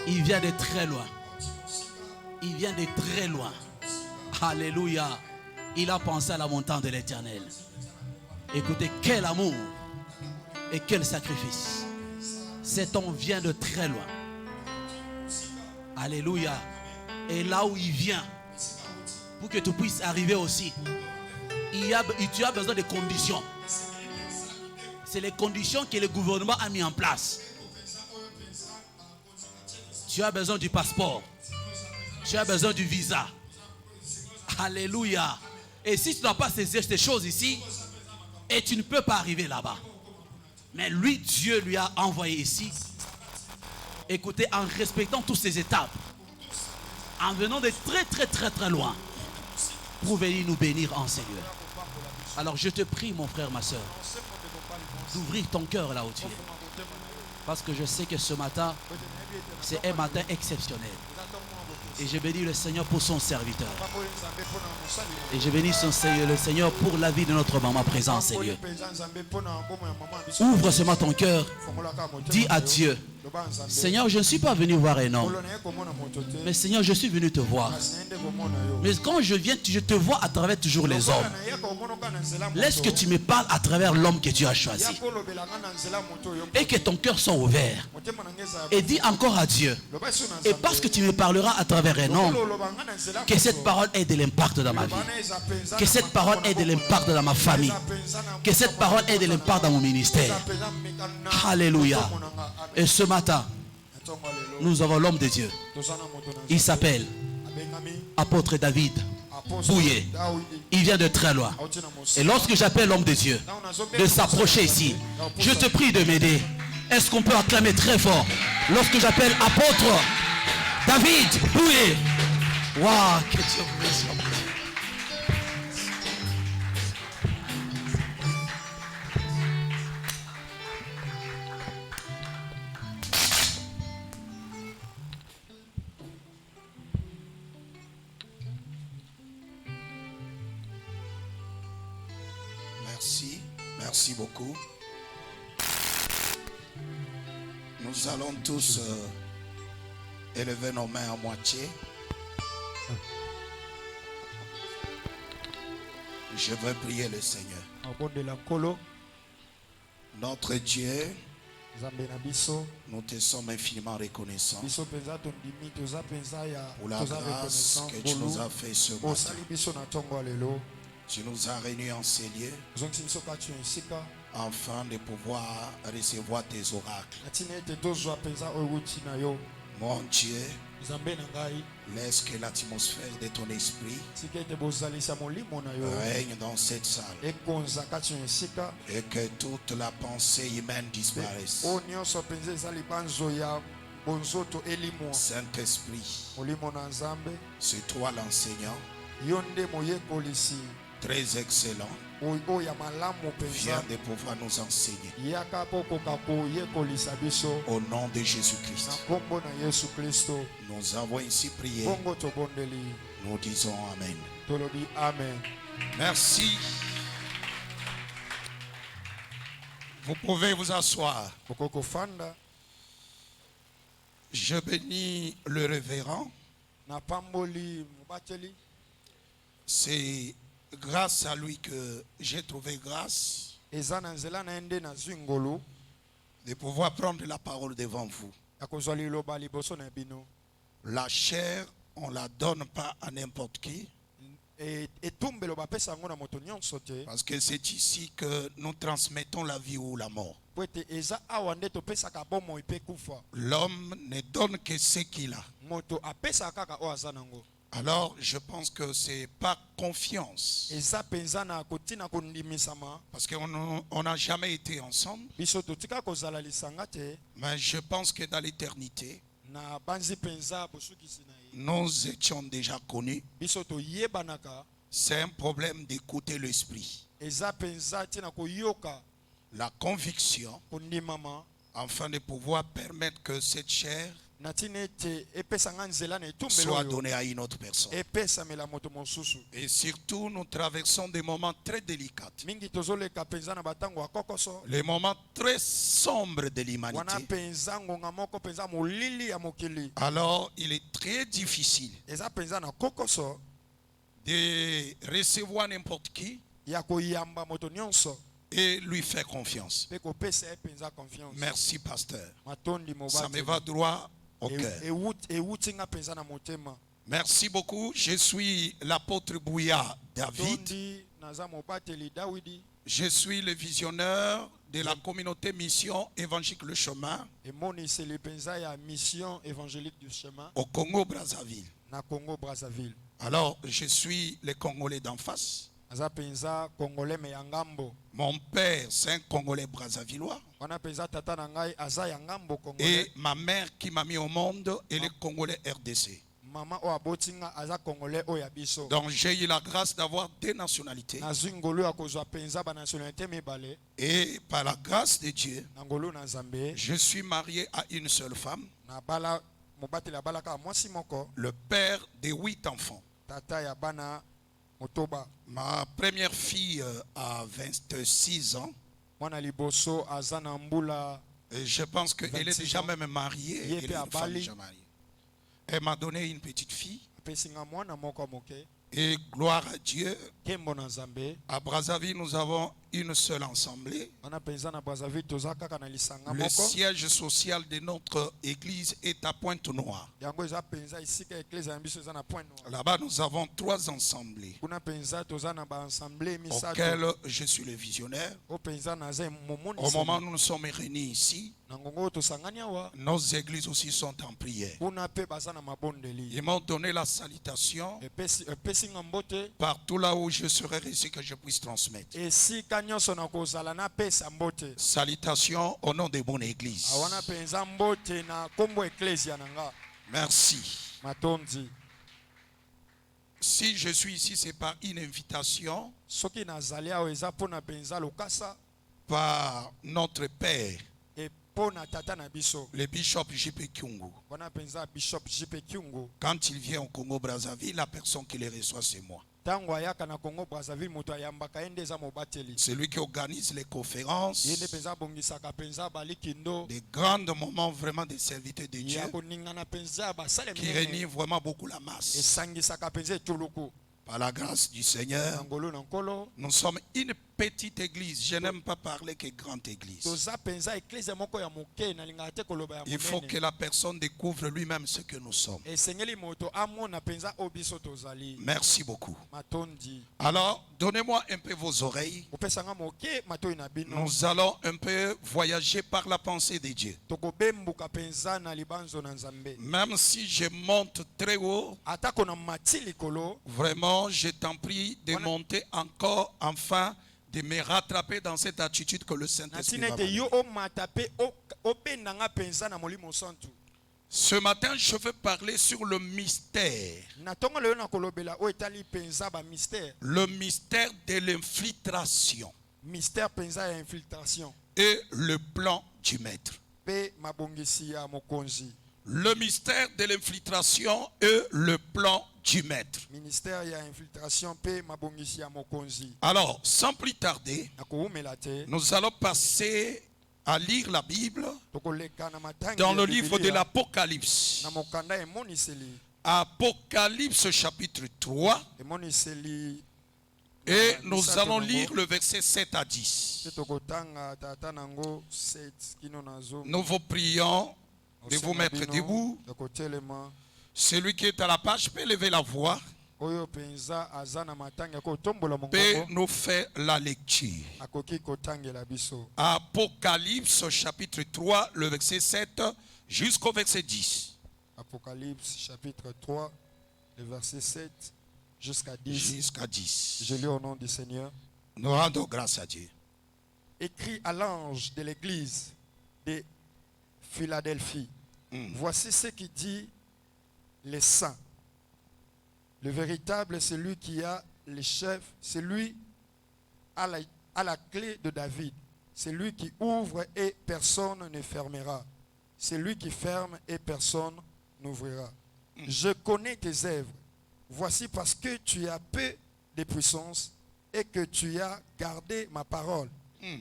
Il vient de très loin. Il vient de très loin. Alléluia. Il a pensé à la montagne de l'Éternel. Écoutez, quel amour et quel sacrifice. Cet homme vient de très loin. Alléluia. Et là où il vient, pour que tu puisses arriver aussi, tu as besoin de conditions. C'est les conditions que le gouvernement a mis en place. Tu as besoin du passeport. Tu as besoin du visa. Alléluia. Et si tu n'as pas ces choses ici, et tu ne peux pas arriver là-bas. Mais lui, Dieu lui a envoyé ici. Écoutez, en respectant toutes ces étapes, en venant de très très très très loin, pour venir nous bénir en Seigneur. Alors je te prie, mon frère, ma soeur, d'ouvrir ton cœur là où tu es. Parce que je sais que ce matin, c'est un matin exceptionnel. Et je bénis le Seigneur pour son serviteur. Et je bénis le Seigneur pour la vie de notre maman présente, Seigneur. Ouvre seulement ton cœur. Dis à Dieu, Seigneur, je ne suis pas venu voir un homme. Mais Seigneur, je suis venu te voir. Mais quand je viens, je te vois à travers toujours les hommes. Laisse que tu me parles à travers l'homme que tu as choisi. Et que ton cœur soit ouvert. Et dis encore à Dieu. Et parce que tu me parleras à travers un homme, que cette parole ait de l'impact dans ma vie. Que cette parole ait de l'impact dans ma famille. Que cette parole ait de l'impact dans mon ministère. Alléluia. Et ce matin, nous avons l'homme de Dieu. Il s'appelle Apôtre David Bouye. Il vient de très loin. Et lorsque j'appelle l'homme de Dieu de s'approcher ici, je te prie de m'aider. Est-ce qu'on peut acclamer très fort lorsque j'appelle Apôtre David Bouye? Waouh, que Dieu vous bénisse. Merci beaucoup. Nous allons tous élever nos mains à moitié. Je veux prier le Seigneur. Notre Dieu, nous te sommes infiniment reconnaissants pour la grâce que tu nous as fait ce matin. Tu nous as réunis en ces lieux afin de pouvoir recevoir tes oracles. Mon Dieu, laisse que l'atmosphère de ton esprit règne dans cette salle et que toute la pensée humaine disparaisse. Saint-Esprit, c'est toi l'enseignant, très excellent, viens de pouvoir nous enseigner. Au nom de Jésus-Christ, nous avons ainsi prié. Nous disons Amen. Merci. Vous pouvez vous asseoir. Je bénis le révérend. C'est grâce à lui que j'ai trouvé grâce de pouvoir prendre la parole devant vous. La chair, on ne la donne pas à n'importe qui. Parce que c'est ici que nous transmettons la vie ou la mort. L'homme ne donne que ce qu'il a. Alors je pense que c'est par confiance. Parce qu'on n'a jamais été ensemble. Mais je pense que dans l'éternité, nous étions déjà connus. C'est un problème d'écouter l'esprit. La conviction, afin de pouvoir permettre que cette chair soit donné à une autre personne. Et surtout, nous traversons des moments très délicats. Les moments très sombres de l'humanité. Alors, il est très difficile de recevoir n'importe qui et lui faire confiance. Merci, pasteur. Ça me va droit au cœur. Merci beaucoup. Je suis l'apôtre Bouya David. Je suis le visionnaire de la communauté Mission Évangélique Le Chemin au Congo-Brazzaville. Alors, je suis le Congolais d'en face. Mon père, c'est un Congolais brazzavillois. Et ma mère qui m'a mis au monde, elle est Congolais RDC. Donc j'ai eu la grâce d'avoir deux nationalités. Et par la grâce de Dieu, je suis marié à une seule femme, le père de 8 enfants. Ma première fille a 26 ans. Et je pense qu'elle est déjà même mariée. Elle est une femme déjà mariée. Elle m'a donné une petite fille. Et gloire à Dieu, à Brazzaville, nous avons une seule assemblée. Le siège social de notre église est à Pointe-Noire. Là-bas, nous avons 3 assemblées auxquelles je suis le visionnaire. Au moment où nous sommes réunis ici, nos églises aussi sont en prière. Ils m'ont donné la salutation partout là où je serai resté, que je puisse transmettre. Salutations au nom de mon église. Merci. Si je suis ici, c'est par une invitation par notre père, le bishop J.P. Kyungu. Quand il vient au Congo-Brazzaville, la personne qui les reçoit, c'est moi. C'est lui qui organise les conférences, des grands moments vraiment des serviteurs de Dieu, qui réunit vraiment beaucoup la masse. Par la grâce du Seigneur, nous sommes une petite église. Je n'aime pas parler que grande église. Il faut que la personne découvre lui-même ce que nous sommes. Merci beaucoup. Alors, donnez-moi un peu vos oreilles. Nous allons un peu voyager par la pensée de Dieu. Même si je monte très haut, vraiment, je t'en prie de monter encore, enfin, de me rattraper dans cette attitude que le Saint-Esprit va m'amener. Ce matin, je veux parler sur le mystère. Le mystère de l'infiltration. Et le plan du maître. Le mystère de l'infiltration et le plan du maître. Alors, sans plus tarder, nous allons passer à lire la Bible dans le livre de l'Apocalypse. Apocalypse chapitre 3. Et nous allons lire le verset 7 à 10. Nous vous prions de vous mettre debout. Celui qui est à la page peut lever la voix. Peut nous faire la lecture. Apocalypse chapitre 3, le verset 7 jusqu'au verset 10. Apocalypse chapitre 3, le verset 7 jusqu'à 10. Jusqu'à 10. Je lis au nom du Seigneur. Nous rendons grâce à Dieu. Écrit à l'ange de l'église de Philadelphie. Voici ce qui dit les saints. Le véritable, celui qui a les chefs, celui à la clé de David, celui qui ouvre et personne ne fermera, c'est lui qui ferme et personne n'ouvrira. Je connais tes œuvres. Voici parce que tu as peu de puissance et que tu as gardé ma parole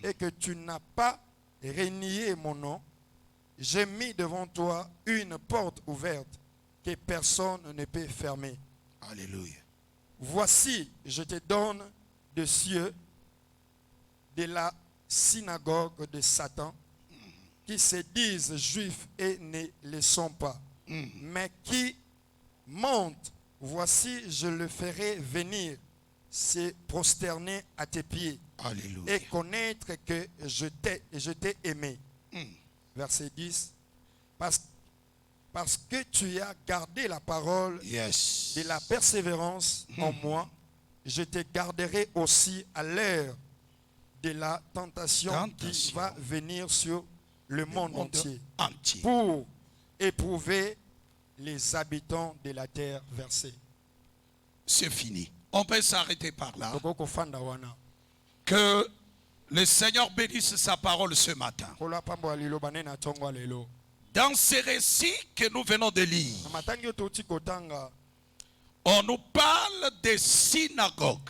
et que tu n'as pas renié mon nom. J'ai mis devant toi une porte ouverte que personne ne peut fermer. Alléluia. Voici, je te donne des cieux de la synagogue de Satan qui se disent juifs et ne le sont pas, mais qui montent. Voici, je le ferai venir se prosterner à tes pieds. Alléluia. Et connaître que je t'ai aimé. Verset 10. Parce que tu as gardé la parole de la persévérance en moi, je te garderai aussi à l'heure de la tentation qui va venir sur le monde entier pour éprouver les habitants de la terre. Verset. C'est fini. On peut s'arrêter par là. Que le Seigneur bénisse sa parole ce matin. Dans ces récits que nous venons de lire, on nous parle des synagogues.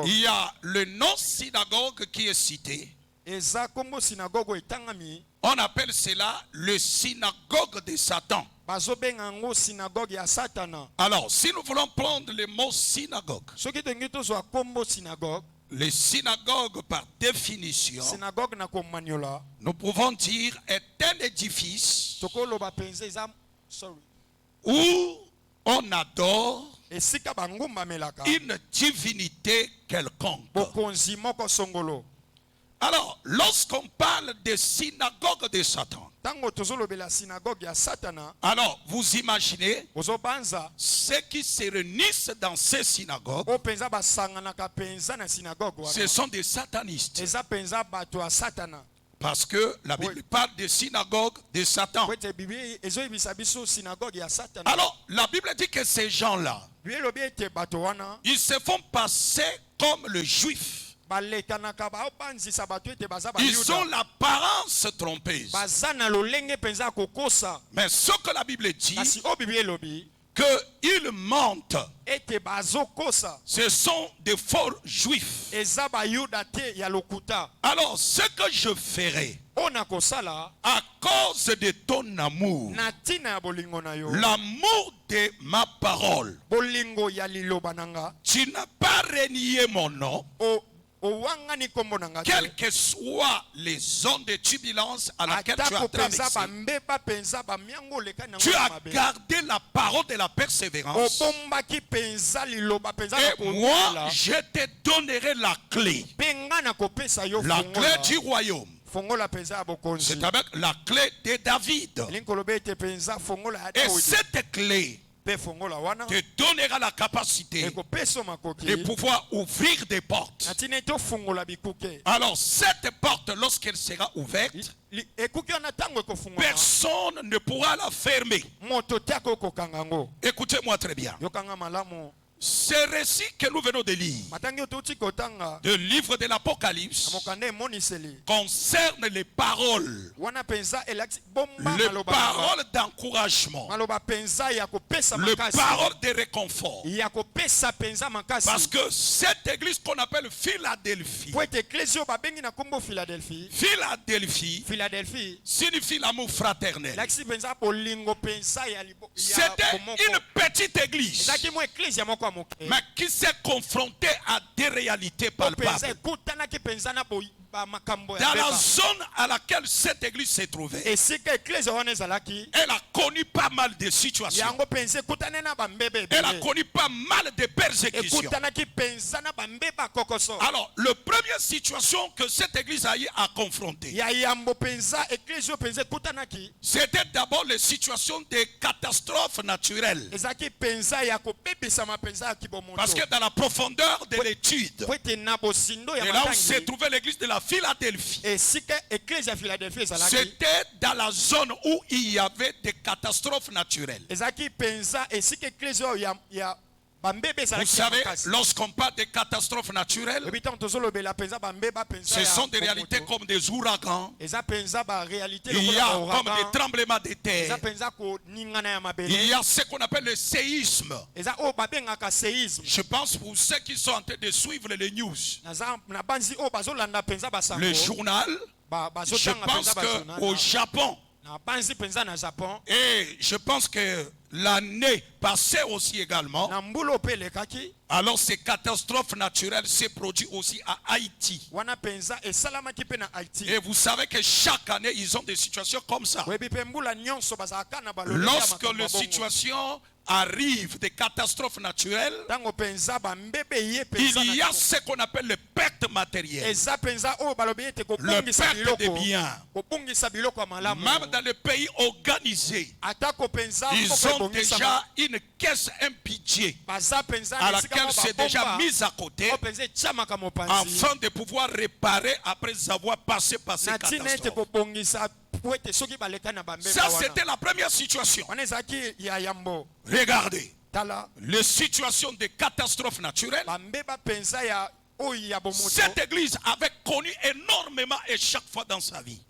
Il y a le nom synagogue qui est cité. On appelle cela le synagogue de Satan. Alors, si nous voulons prendre le mot synagogue, les synagogues par définition, nous pouvons dire est un édifice où on adore une divinité quelconque. Alors, lorsqu'on parle des synagogues de Satan, alors vous imaginez ceux qui se réunissent dans ces synagogues, ce sont des satanistes. Parce que la Bible parle des synagogues de Satan. Alors, la Bible dit que ces gens-là, ils se font passer comme le juif. Ils ont l'apparence trompeuse. Mais ce que la Bible dit, qu'ils mentent, ce sont des faux juifs. Alors ce que je ferai, à cause de ton amour, l'amour de ma parole, tu n'as pas renié mon nom. Quelles que soient les zones de turbulence à laquelle tu as traversé, tu as gardé la parole de la persévérance. Et moi, je te donnerai la clé. La clé du royaume. C'est avec la clé de David. Et cette clé te donnera la capacité de pouvoir ouvrir des portes. Alors cette porte, lorsqu'elle sera ouverte, personne ne pourra la fermer. Écoutez-moi très bien. Ce récit que nous venons de lire, le livre de l'Apocalypse, concerne les paroles. Les paroles d'encouragement. Les paroles de réconfort. Parce que cette église qu'on appelle Philadelphie, Philadelphie signifie l'amour fraternel. C'était une petite église, mais qui s'est confronté à des réalités palpables. Dans la zone à laquelle cette église s'est trouvée, elle a connu pas mal de situations. Elle a connu pas mal de persécutions. Alors, la première situation que cette église a eu à confronter, c'était d'abord les situations de catastrophes naturelles. Parce que dans la profondeur de l'étude, et là où s'est trouvée l'église de la Philadelphie, c'était dans la zone où il y avait des catastrophes naturelles. Vous savez, lorsqu'on parle de catastrophes naturelles, ce sont des réalités comme des ouragans. Il y a comme des tremblements de terre. Il y a ce qu'on appelle le séisme. Je pense pour ceux qui sont en train de suivre les news, le journal, je pense qu'au Japon, et je pense que l'année passée aussi également, alors ces catastrophes naturelles se produisent aussi à Haïti. Et vous savez que chaque année, ils ont des situations comme ça. Lorsque les situations arrivent, des catastrophes naturelles, il y a ce qu'on appelle le perte matérielle, le perte des biens. Même dans les pays organisés, ils ont déjà une caisse, un budget à laquelle c'est déjà mis à côté afin de pouvoir réparer après avoir passé par ces catastrophes. Ça, c'était la première situation. Regardez, les situations de catastrophes naturelles. Cette église avait connu énormément et chaque fois dans sa vie.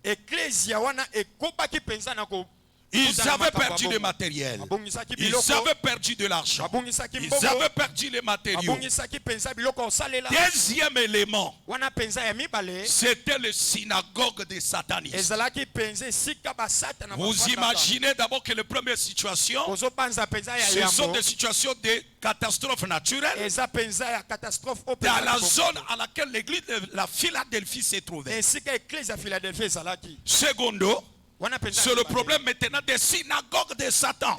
Ils avaient perdu le matériel. Ils avaient perdu de l'argent. Ils avaient perdu les matériaux. Deuxième élément, c'était le synagogue des satanistes. Vous imaginez d'abord que les premières situations, ce sont des situations de catastrophes naturelles dans la zone à laquelle l'église de la Philadelphie s'est trouvée. Secondo, c'est le problème maintenant des synagogues de Satan.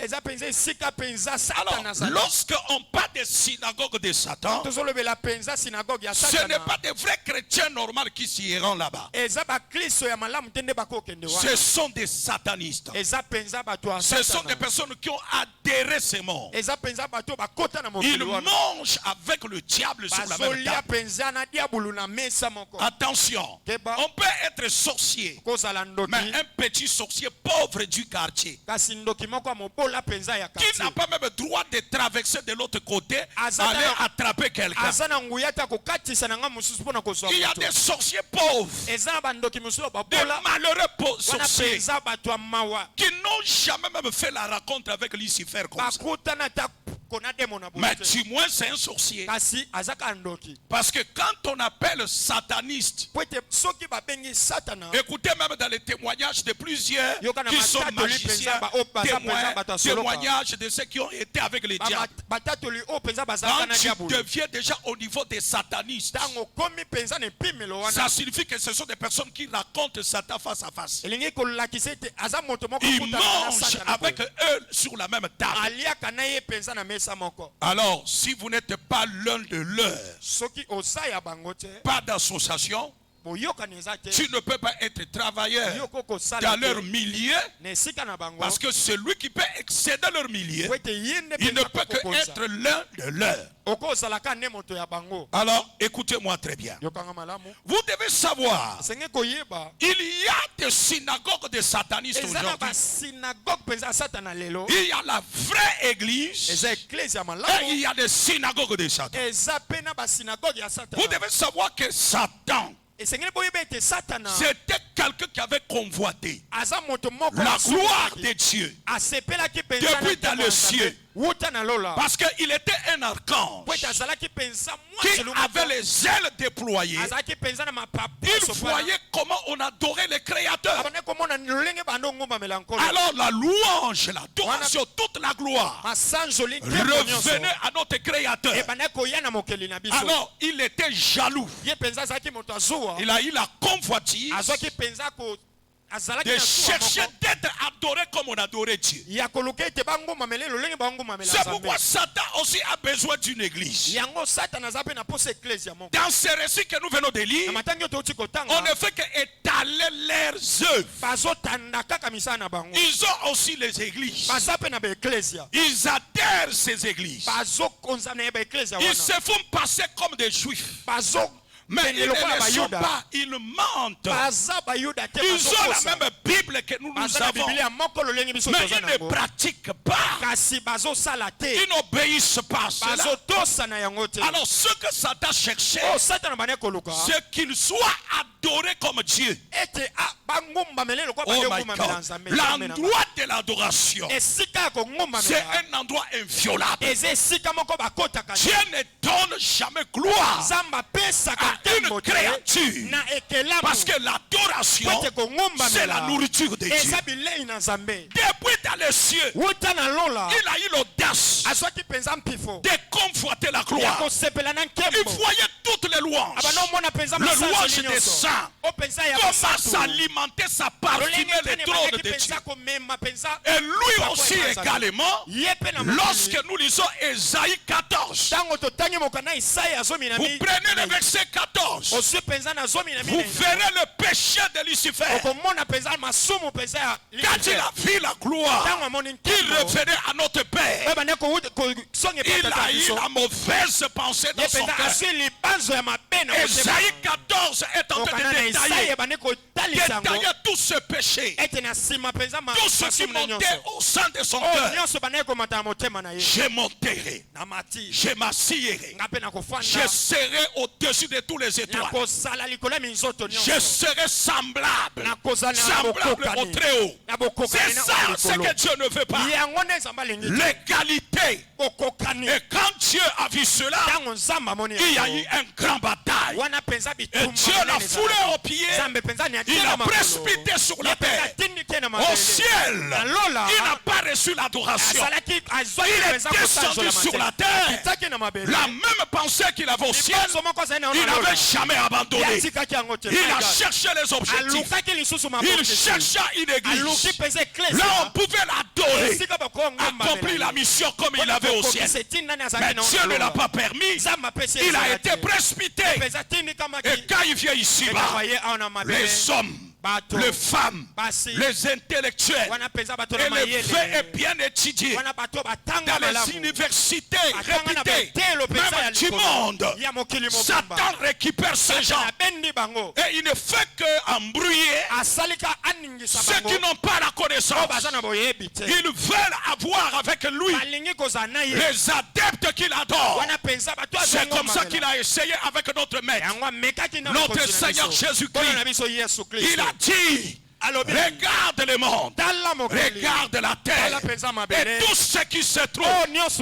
Alors, lorsqu'on parle des synagogues de Satan, ce n'est pas des vrais chrétiens normaux qui s'y iront là-bas. Ce sont des satanistes. Ce sont des personnes qui ont adhéré ces morts. Ils mangent avec le diable sur la même table. Attention, on peut être sorcier, mais un petit sorcier pauvre du quartier qui n'a pas même droit de traverser de l'autre côté, aller attraper quelqu'un. Il y a des sorciers pauvres, des malheureux sorciers qui n'ont jamais même fait la rencontre avec Lucifer comme ça. Mais du moins c'est un sorcier. Parce que quand on appelle sataniste, écoutez même dans les témoignages de plusieurs qui sont magiciens, témoignages de ceux qui ont été avec les diables. Quand tu deviens déjà au niveau des satanistes, ça signifie que ce sont des personnes qui racontent Satan face à face. Ils mangent avec eux sur la même table. Alors, si vous n'êtes pas l'un de leurs, pas d'association, tu ne peux pas être travailleur dans leur milieu, parce que celui qui peut excéder leur milieu, il ne peut que être l'un de leurs. Alors, écoutez-moi très bien. Vous devez savoir, il y a des synagogues de satanistes aujourd'hui. Il y a la vraie église et il y a des synagogues de Satan. Vous devez savoir que Satan, c'était quelqu'un qui avait convoité la gloire de Dieu depuis dans le ciel. Parce qu'il était un archange qui avait les ailes déployées. Il voyait comment on adorait le Créateur. Alors la louange, l'adoration, toute la gloire revenait à notre Créateur. Alors il était jaloux. Il a eu la convoitise de chercher d'être adoré comme on adorait Dieu. C'est pourquoi Satan aussi a besoin d'une église. Dans ces récits que nous venons de lire, on ne fait qu'étaler leurs œuvres. Ils ont aussi les églises. Ils adhèrent ces églises. Ils se font passer comme des juifs. Mais ils ne le sont pas, ils mentent. Ils ont la même Bible que nous avons. Mais ils ne pratiquent pas. Ils n'obéissent pas à cela. Alors ce que Satan cherchait, c'est qu'il soit adoré comme Dieu. Oh my God. L'endroit de l'adoration, c'est un endroit inviolable. Dieu ne donne jamais gloire à une créature, parce que l'adoration, c'est la nourriture de Dieu. Depuis dans les cieux, il a eu l'audace de convoiter la gloire. Il voyait toutes les louanges. Le louange des saints commence à alimenter sa parfumée le trône de Dieu. Et lui aussi également, lorsque nous lisons Ésaïe 14, vous prenez le verset 14, vous verrez le péché de Lucifer. Quand il a vu la gloire qui revenait à notre Père, il a eu la mauvaise pensée dans son cœur. Ésaïe 14 est en train de détailler tout ce péché, tout ce qui montait au sein de son cœur. Je monterai, je m'assierai, je serai au-dessus de tous les étoiles, je serai semblable au Très-Haut. C'est ça ce que Dieu ne veut pas, l'égalité. Et quand Dieu a vu cela, il y a eu un grand bataille. Et Dieu l'a foulé aux pieds, il a précipité sur la terre. Au ciel, il n'a pas reçu l'adoration. Il est descendu sur la terre. La même pensée qu'il avait au ciel, il n'avait jamais abandonné. Il a cherché les objectifs. Il chercha une église. Là, on pouvait l'adorer, accomplir la mission comme il avait au ciel. Mais Dieu ne l'a pas permis. Il a été précipité. Et quand il vient ici-bas, les hommes, les femmes, les intellectuels et les faits bien étudiés dans les universités réputées, même du monde, Satan récupère ces gens et il ne fait qu'embrouiller ceux qui n'ont pas la connaissance. Ils veulent avoir avec lui les adeptes qu'il adore. C'est comme ça qu'il a essayé avec notre maître, notre Seigneur Jésus-Christ. Il a dit: regarde le monde, regarde la terre et tout ce qui se trouve,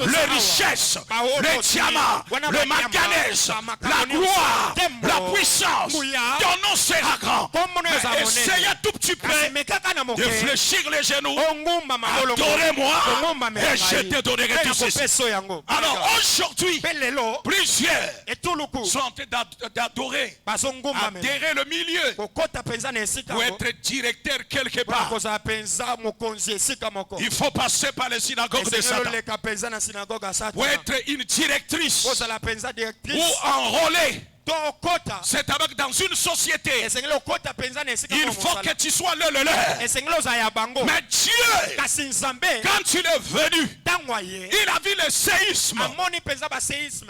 les richesses, les diamants, le manganèse, la gloire, la puissance. Ton nom sera grand. Mais essayez tout petit peu de fléchir les genoux. Adorez-moi et je te donnerai tout ceci. Alors aujourd'hui, plusieurs sont en train d'adorer, adhérer le milieu pour être directeur quelque part. Il faut passer par les synagogues de Satan pour être une directrice ou enrôler. C'est avec dans une société. Il faut que tu sois le. Mais Dieu, quand il est venu, il a vu le séisme,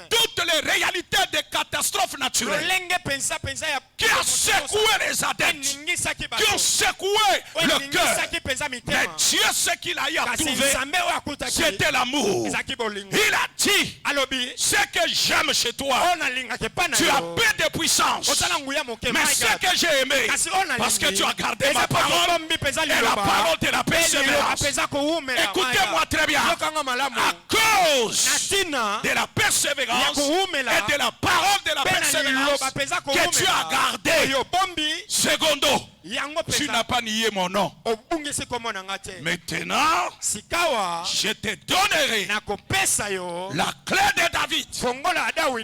toutes les réalités des catastrophes naturelles qui ont secoué les adeptes, qui ont secoué le cœur. Mais Dieu, ce qu'il a eu à trouver, c'était l'amour. Il a dit: ce que j'aime chez toi, tu as peu de puissance, mais ce que j'ai aimé, parce que tu as gardé ma parole et la parole de la persévérance. Écoutez-moi très bien. À cause de la persévérance et de la parole de la persévérance que tu as gardé, secondo, tu n'as pas nié mon nom. Maintenant, je te donnerai la clé de David,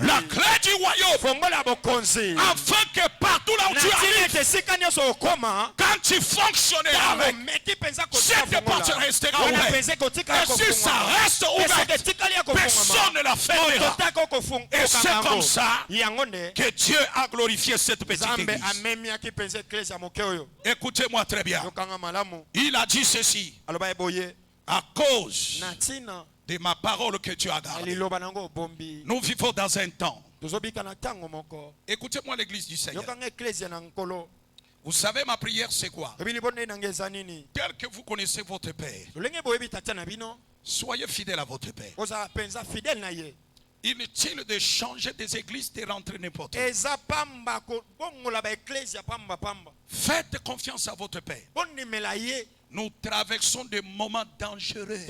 la clé du royaume, afin que partout là où tu arrives, quand tu fonctionneras avec, cette porte restera ouverte. Et si ça reste ouvert, personne ne la fermera. Et c'est comme ça que Dieu a glorifié cette petite église. Écoutez-moi très bien. Il a dit ceci: à cause de ma parole que tu as gardée. Nous vivons dans un temps Écoutez-moi l'église du Seigneur. Vous savez ma prière c'est quoi? Tel que vous connaissez votre Père, soyez fidèle à votre Père. Inutile de changer des églises, de rentrer n'importe où. Faites confiance à votre Père. Nous traversons des moments dangereux.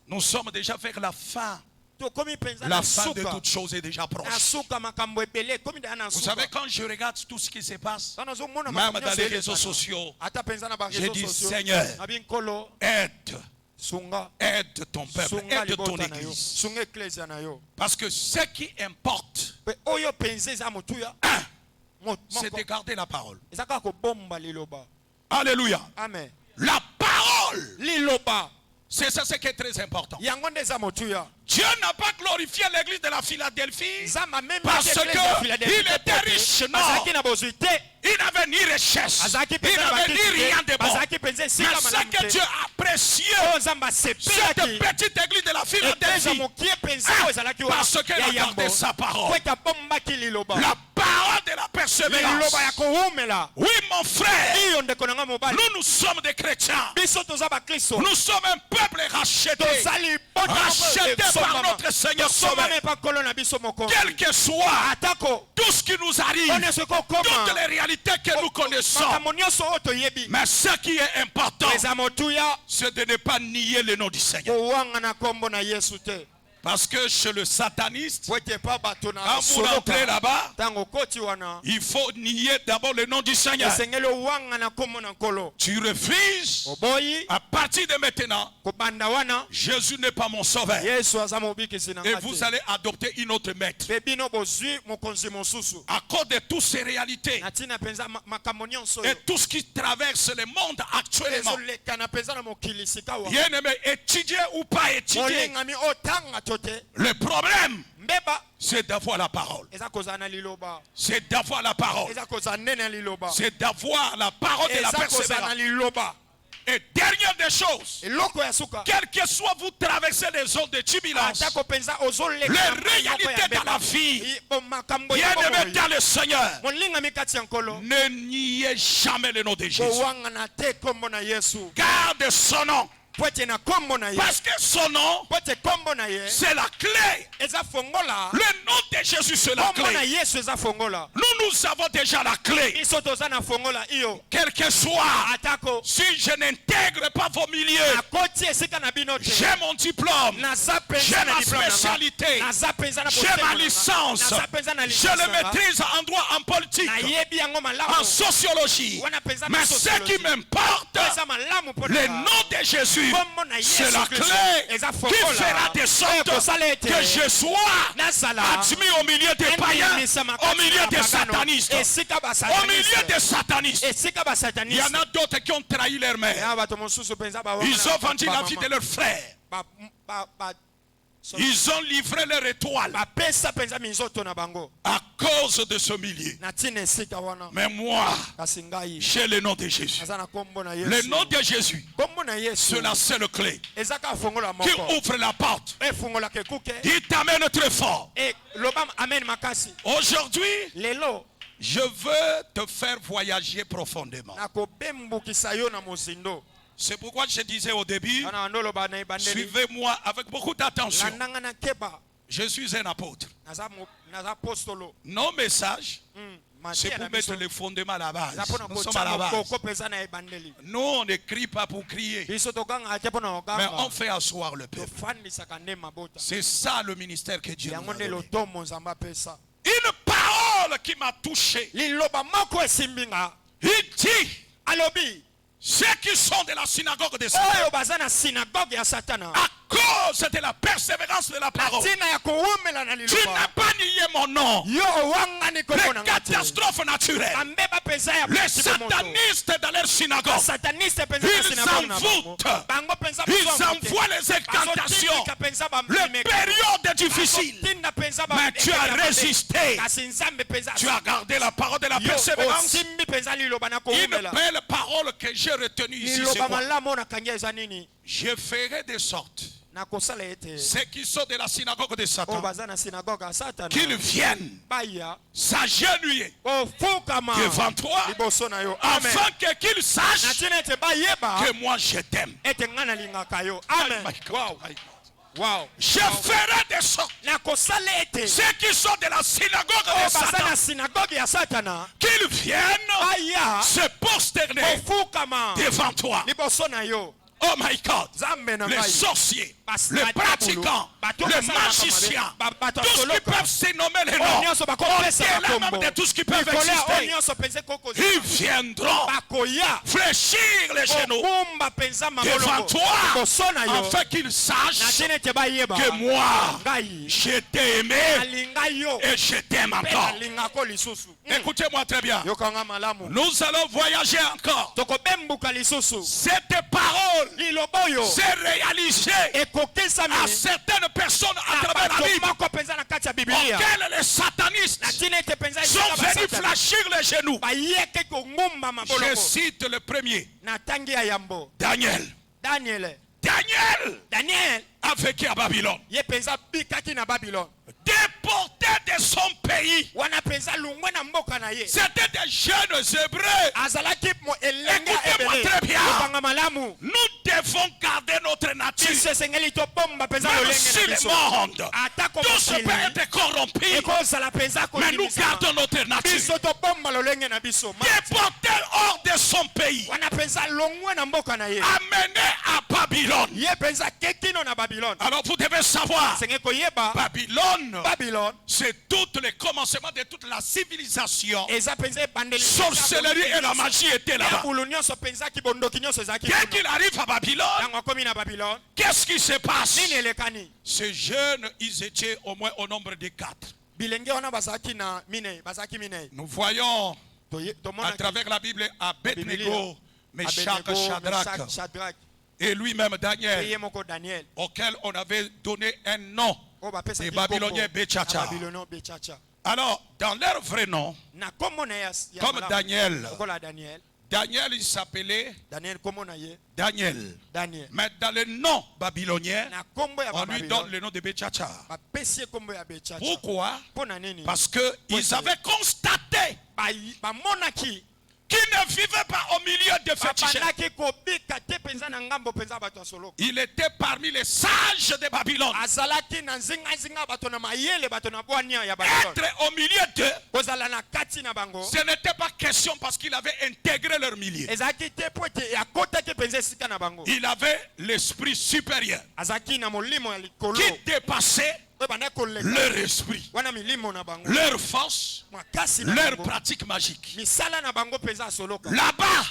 Nous sommes déjà vers la fin. La fin de toutes choses est déjà proche. Vous savez, quand je regarde tout ce qui se passe, même dans les réseaux sociaux, j'ai dit Seigneur, aide ton peuple, aide ton église. Parce que ce qui importe, c'est de garder la parole. Alléluia. Amen. La parole. C'est ça ce qui est très important. Dieu n'a pas glorifié l'église de la Philadelphie parce qu'il était riche. Non. Il n'avait ni richesse. Il n'avait ni rien de bon. Mais ce que Dieu a apprécié, cette petite église de la Philadelphie, parce qu'elle a gardé sa parole. La parole de la persévérance. Oui, mon frère, nous sommes des chrétiens. Nous sommes un peuple racheté. Racheté par notre Seigneur Sauveur. Quel que soit tout ce qui nous arrive, toutes les réalités que nous connaissons, mais ce qui est important, c'est de ne pas nier le nom du Seigneur. Parce que chez le sataniste, quand vous rentrez là-bas, il faut nier d'abord le nom du Seigneur. Tu refuses, à partir de maintenant, Jésus n'est pas mon sauveur. Et vous allez adopter une autre maître. À cause de toutes ces réalités et tout ce qui traverse le monde actuellement, bien aimé, étudier ou pas étudier, le problème, c'est d'avoir la parole. C'est d'avoir la parole. C'est d'avoir la parole de la persévérance. Et dernière des choses, quel que soit vous traversez les zones de turbulence, les réalités de la vie, bien aimé dans le Seigneur, ne niez jamais le nom de Jésus. Garde son nom. Parce que son nom, c'est la clé. Le nom de Jésus, c'est la clé. Nous avons déjà la clé. Quel que soit, si je n'intègre pas vos milieux, j'ai mon diplôme, j'ai ma spécialité, j'ai ma licence, je le maîtrise en droit, en politique, en sociologie. Mais ce qui m'importe, le nom de Jésus, c'est la clé qui fera de sorte que je sois admis au milieu des païens, au milieu des satanistes. Au milieu des satanistes. Il y en a d'autres qui ont trahi leur mère. Ils ont vendu la vie de leur frère. Ils ont livré leur étoile à cause de ce milieu. Mais moi, j'ai le nom de Jésus. Le nom de Jésus, c'est la seule clé qui ouvre la porte. Il t'amène très fort. Aujourd'hui, je veux te faire voyager profondément. C'est pourquoi je disais au début, suivez-moi avec beaucoup d'attention. Je suis un apôtre. Nos messages, c'est pour mettre le fondement à la base. Nous sommes à la base. Nous, on n'écrit pas pour crier, mais on fait asseoir le peuple. C'est ça le ministère que Dieu nous a donné. Une parole qui m'a touché. Il dit, ceux qui sont de la synagogue de Satan, à cause de la persévérance de la parole, tu n'as pas nié mon nom. Les catastrophes naturelles, les satanistes dans leur synagogue, ils envoûtent, ils envoient les incantations, les périodes difficiles. Mais tu as résisté, tu as gardé la parole de la persévérance. Une belle parole que j'ai retenue ici, c'est quoi? Je ferai de sorte ceux qui sont de la synagogue de Satan, qu'ils viennent s'agenouiller devant toi, afin qu'ils sachent que moi je t'aime. Wow. Je ferai de sorte ceux qui sont de la synagogue de Satan qu'ils viennent se prosterner devant toi. Oh my God, les sorciers, les pratiquants, les magiciens, tous qui peuvent se nommer les noms, au-delà même de tout ce qui peuvent exister, ils viendront fléchir les genoux devant toi, afin qu'ils sachent que moi, je t'ai aimé et je t'aime encore. Écoutez-moi très bien. Nous allons voyager encore. Cette parole s'est réalisée à certaines personnes à travers la Bible auxquelles les satanistes sont venus fléchir les genoux. Je cite le premier. Daniel a vécu à Babylone. Déporté de son pays. C'était des jeunes hébreux. Écoutez-moi très bien. Nous devons garder notre nature. Même si le monde, tout ce peut être corrompu, mais nous gardons notre nature. Déporté hors de son pays, amené à Babylone. Alors vous devez savoir, Babylone, c'est tout le commencement de toute la civilisation. Sorcellerie et la magie étaient là-bas. Dès qu'il arrive à Babylone, qu'est-ce qui se passe? Ces jeunes, ils étaient au moins au nombre de 4. Nous voyons à travers la Bible Abednego, Meshach, Shadrach et lui-même Daniel, auquel on avait donné un nom, les Babyloniens Béchacha. Alors, dans leur vrai nom, comme Daniel, il s'appelait Daniel. Mais dans le nom babylonien, on lui donne le nom de Béchacha. Pourquoi? Parce qu'ils avaient constaté qui ne vivait pas au milieu de féticheurs. Il était parmi les sages de Babylone. Être au milieu d'eux, ce n'était pas question parce qu'il avait intégré leur milieu. Il avait l'esprit supérieur qui dépassait leur esprit, leur force, leur pratique magique. Là-bas,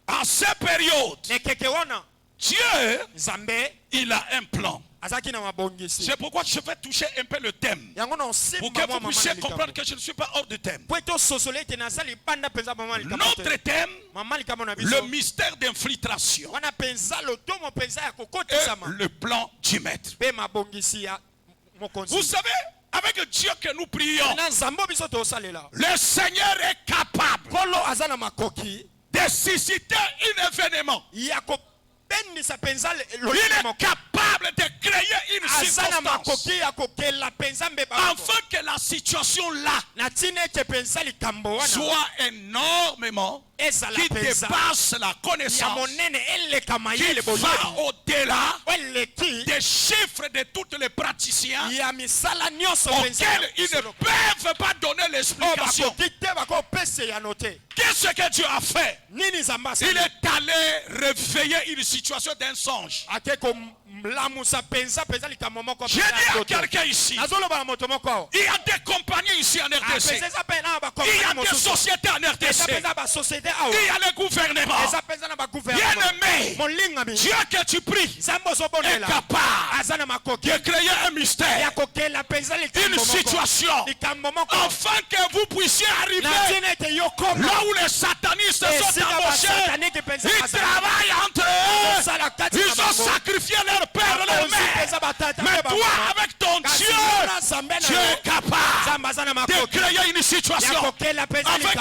en cette période, Dieu, il a un plan. C'est pourquoi je vais toucher un peu le thème, pour que vous puissiez comprendre que je ne suis pas hors de thème. Notre thème, le mystère d'infiltration et le plan du maître. Vous savez, avec Dieu que nous prions, le Seigneur est capable de susciter un événement. Il est capable de créer une circonstance afin que la situation là soit énormément qui dépasse la connaissance, qui va au-delà des chiffres de tous les praticiens auxquels ils ne peuvent pas donner l'explication. Qu'est-ce que Dieu a fait? Il est allé réveiller une situation d'un songe. J'ai dit à quelqu'un ici, il y a des compagnies ici en RDC, il y a des sociétés en RDC, il y a le gouvernement. Bien-aimé, Dieu que tu pries est capable de créer un mystère, une situation, afin que vous puissiez arriver là où les satanistes sont embauchés. Ils travaillent entre eux, ils ont sacrifié leur père, leur mère. Mais toi, avec ton Dieu, tu es capable de créer une situation, afin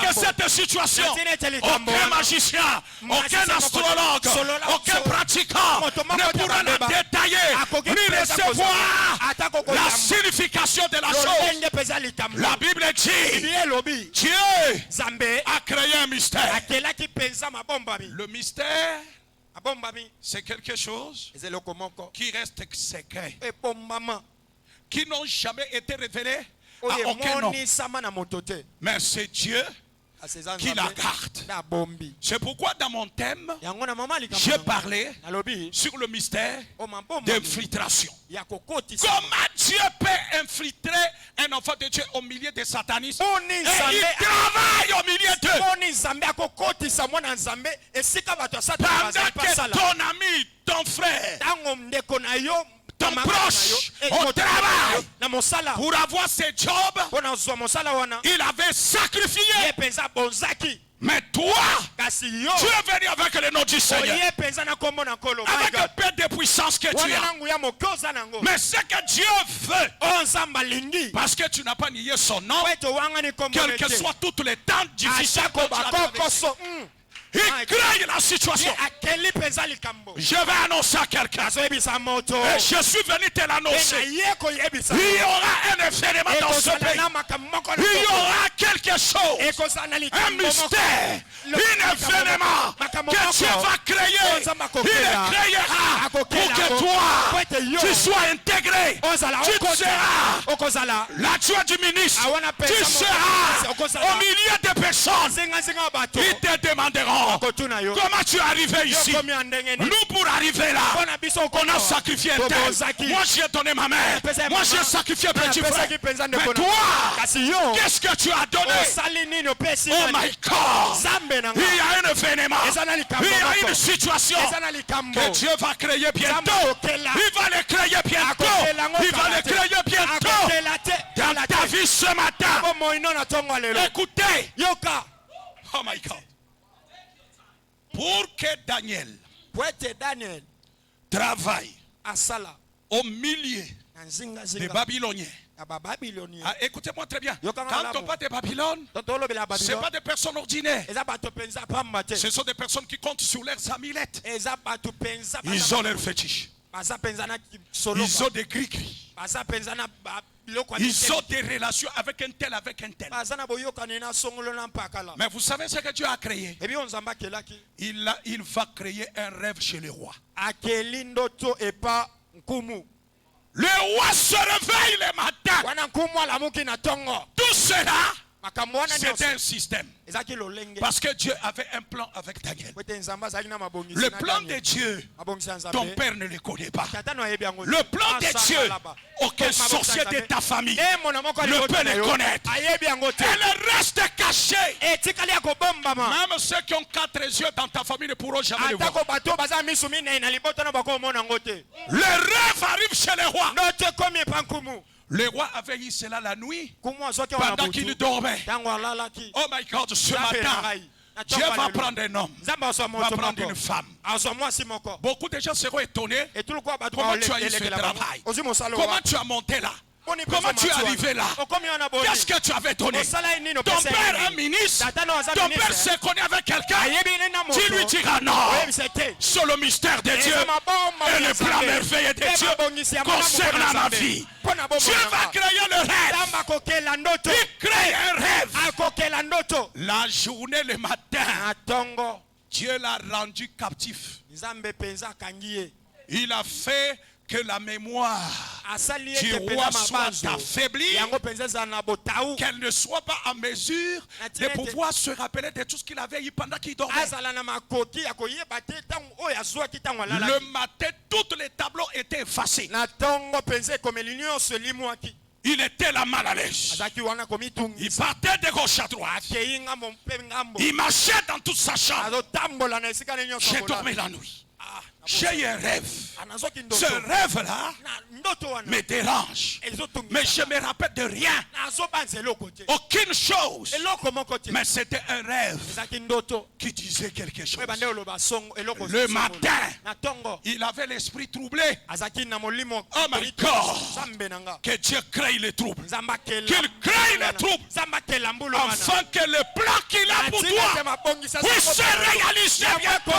que cette situation, aucun magicien, aucun astrologue, aucun pratiquant ne pourra la détailler percevoir la signification de la chose. La Bible dit, Dieu a créé un mystère. Le mystère, c'est quelque chose qui reste secret, qui n'ont jamais été révélés à aucun homme. Mais c'est Dieu qui la garde. C'est pourquoi dans mon thème, j'ai parlé sur le mystère d'infiltration. Comment Dieu peut infiltrer un enfant de Dieu au milieu des satanistes et il travaille au milieu d'eux. Pendant que ton ami, ton frère, ton proche au travail pour avoir ses jobs, il avait sacrifié. Mais toi, tu es venu avec le nom du Seigneur, avec le peu de puissance que tu as. Mais ce que Dieu veut, parce que tu n'as pas nié son nom, quel que soit tous les temps difficiles que tu as traversé, il crée la situation. Je vais annoncer à quelqu'un. Et je suis venu te l'annoncer. Il y aura un événement dans ce pays. Il y aura quelque chose, un mystère, un événement que Dieu va créer. Il créera pour que toi, tu sois intégré. Tu seras l'adjoint du ministre. Tu seras au milieu des personnes. Ils te demanderont, comment tu es arrivé ici? Nous, pour arriver là, on a sacrifié un tel. Moi j'ai donné ma mère. Moi j'ai sacrifié petit frère. Mais toi, qu'est-ce que tu as donné? Oh my God, il y a un événement, il y a une situation que Dieu va créer bientôt. Il va le créer bientôt. Il va le créer bientôt dans ta vie ce matin. Écoutez. Oh my God. Pour que Daniel travaille au milieu des Babyloniens. Ah, écoutez-moi très bien. Quand on parle de Babylone, ce ne pas des personnes ordinaires. Ce sont des personnes qui comptent sur leurs amulettes. Ils ont leurs fétiches. Ils ont des gris-gris. Ils ont des relations avec un tel, avec un tel. Mais vous savez ce que Dieu a créé? Il va créer un rêve chez le roi. Le roi se réveille le matin. Tout cela, c'était un système. Parce que Dieu avait un plan avec Daniel. Le plan de Dieu, ton père ne le connaît pas. Le plan de Dieu, aucun sorcier de ta famille ne peut le connaître. Elle reste cachée. Même ceux qui ont 4 yeux dans ta famille ne pourront jamais le voir. Le rêve arrive chez le roi. Le roi avait eu cela la nuit pendant qu'il dormait. Oh my God, ce matin, Dieu va prendre un homme, va prendre une femme. Beaucoup de gens seront étonnés. Comment tu as eu ce travail? Comment tu as monté là? Comment tu es arrivé là? Qu'est-ce que tu avais donné? Ton père est un ministre. Ton père se connaît avec quelqu'un. Tu lui diras non. Sur le mystère de Dieu et le plan merveilleux de Dieu concernant ma vie. Dieu va créer le rêve. Il crée un rêve. La journée, le matin, Dieu l'a rendu captif. Il a fait que la mémoire du roi soit affaiblie, qu'elle ne soit pas en mesure de pouvoir se rappeler de tout ce qu'il avait eu pendant qu'il dormait. Le matin, tous les tableaux étaient effacés. Il était la mal à l'aise. Il partait de gauche à droite. Il marchait dans toute sa chambre. J'ai dormi la nuit. J'ai un rêve. Ce rêve-là me dérange. Mais je me rappelle de rien. Aucune chose. Mais c'était un rêve qui disait quelque chose. Le matin, il avait l'esprit troublé. Oh my God. Que Dieu crée les troubles. Qu'il crée les troubles. Afin que le plan qu'il a pour toi puisse se réaliser bientôt.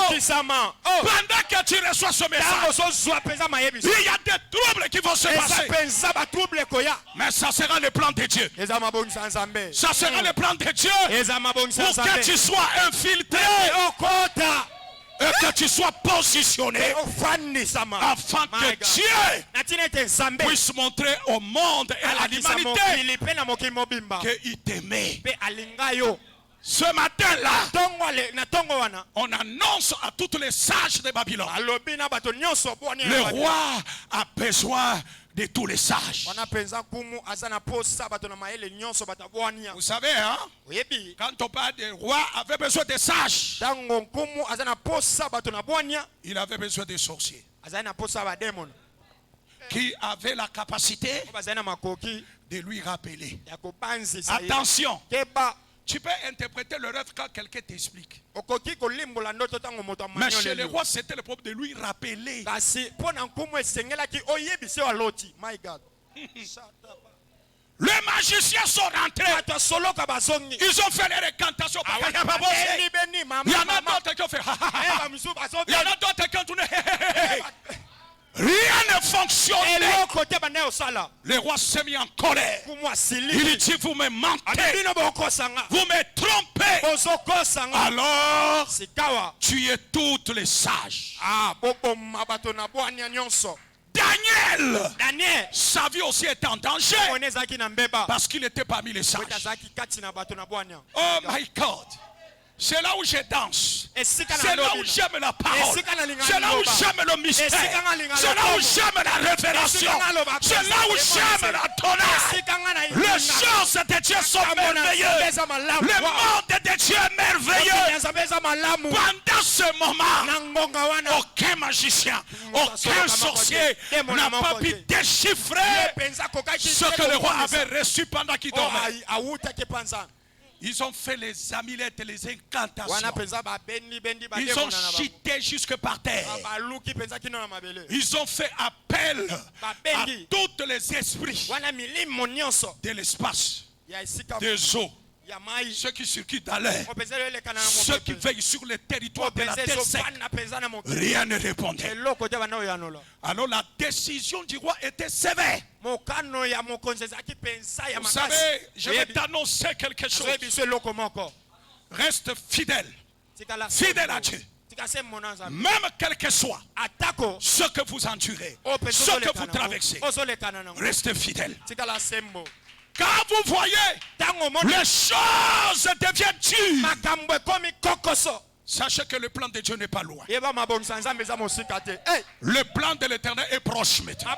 Pendant que tu reçois ce message, il y a des troubles qui vont se passer. Mais ça sera le plan de Dieu. Ça sera le plan de Dieu pour que tu sois infiltré et que tu sois positionné afin que Dieu puisse montrer au monde et à l'humanité qu'il t'aimait. Ce matin-là, on annonce à tous les sages de Babylone, le roi a besoin de tous les sages. Vous savez, hein? Quand on parle de roi avait besoin de sages, il avait besoin de sorciers qui avaient la capacité de lui rappeler. Attention, tu peux interpréter le rêve quand quelqu'un t'explique. Mais chez les rois, c'était le problème de lui rappeler. Les magiciens sont rentrés. Ils ont fait les recantations. Il y en a d'autres qui ont fait. Il y en a d'autres qui ont tourné. Rien ne fonctionnait. Le roi s'est mis en colère. Il dit, vous me mentez, vous me trompez. Alors tu es toutes les sages. Daniel, sa vie aussi était en danger parce qu'il était parmi les sages. Oh my God. C'est là où je danse. C'est là où j'aime la parole. C'est là où j'aime le mystère. C'est là où j'aime la révélation. C'est là où j'aime la tonnerre. Les choses de Dieu sont merveilleuses. Le monde de Dieu est merveilleux. Pendant ce moment, aucun magicien, aucun sorcier n'a pas pu déchiffrer ce que le roi avait reçu pendant qu'il dormait. Ils ont fait les amulettes et les incantations. Ils ont chité jusque par terre. Ils ont fait appel à tous les esprits de l'espace, des eaux, ceux qui circulent dans l'air, ceux qui veillent sur le territoire de la terre sec. Rien ne répondait. Alors la décision du roi était sévère. Vous savez, je vais t'annoncer quelque chose. Reste fidèle. Fidèle à Dieu. Même quel que soit ce que vous endurez, ce que vous traversez, restez fidèle. Quand vous voyez les choses deviennent dures, sachez que le plan de Dieu n'est pas loin. Le plan de l'Éternel est proche maintenant.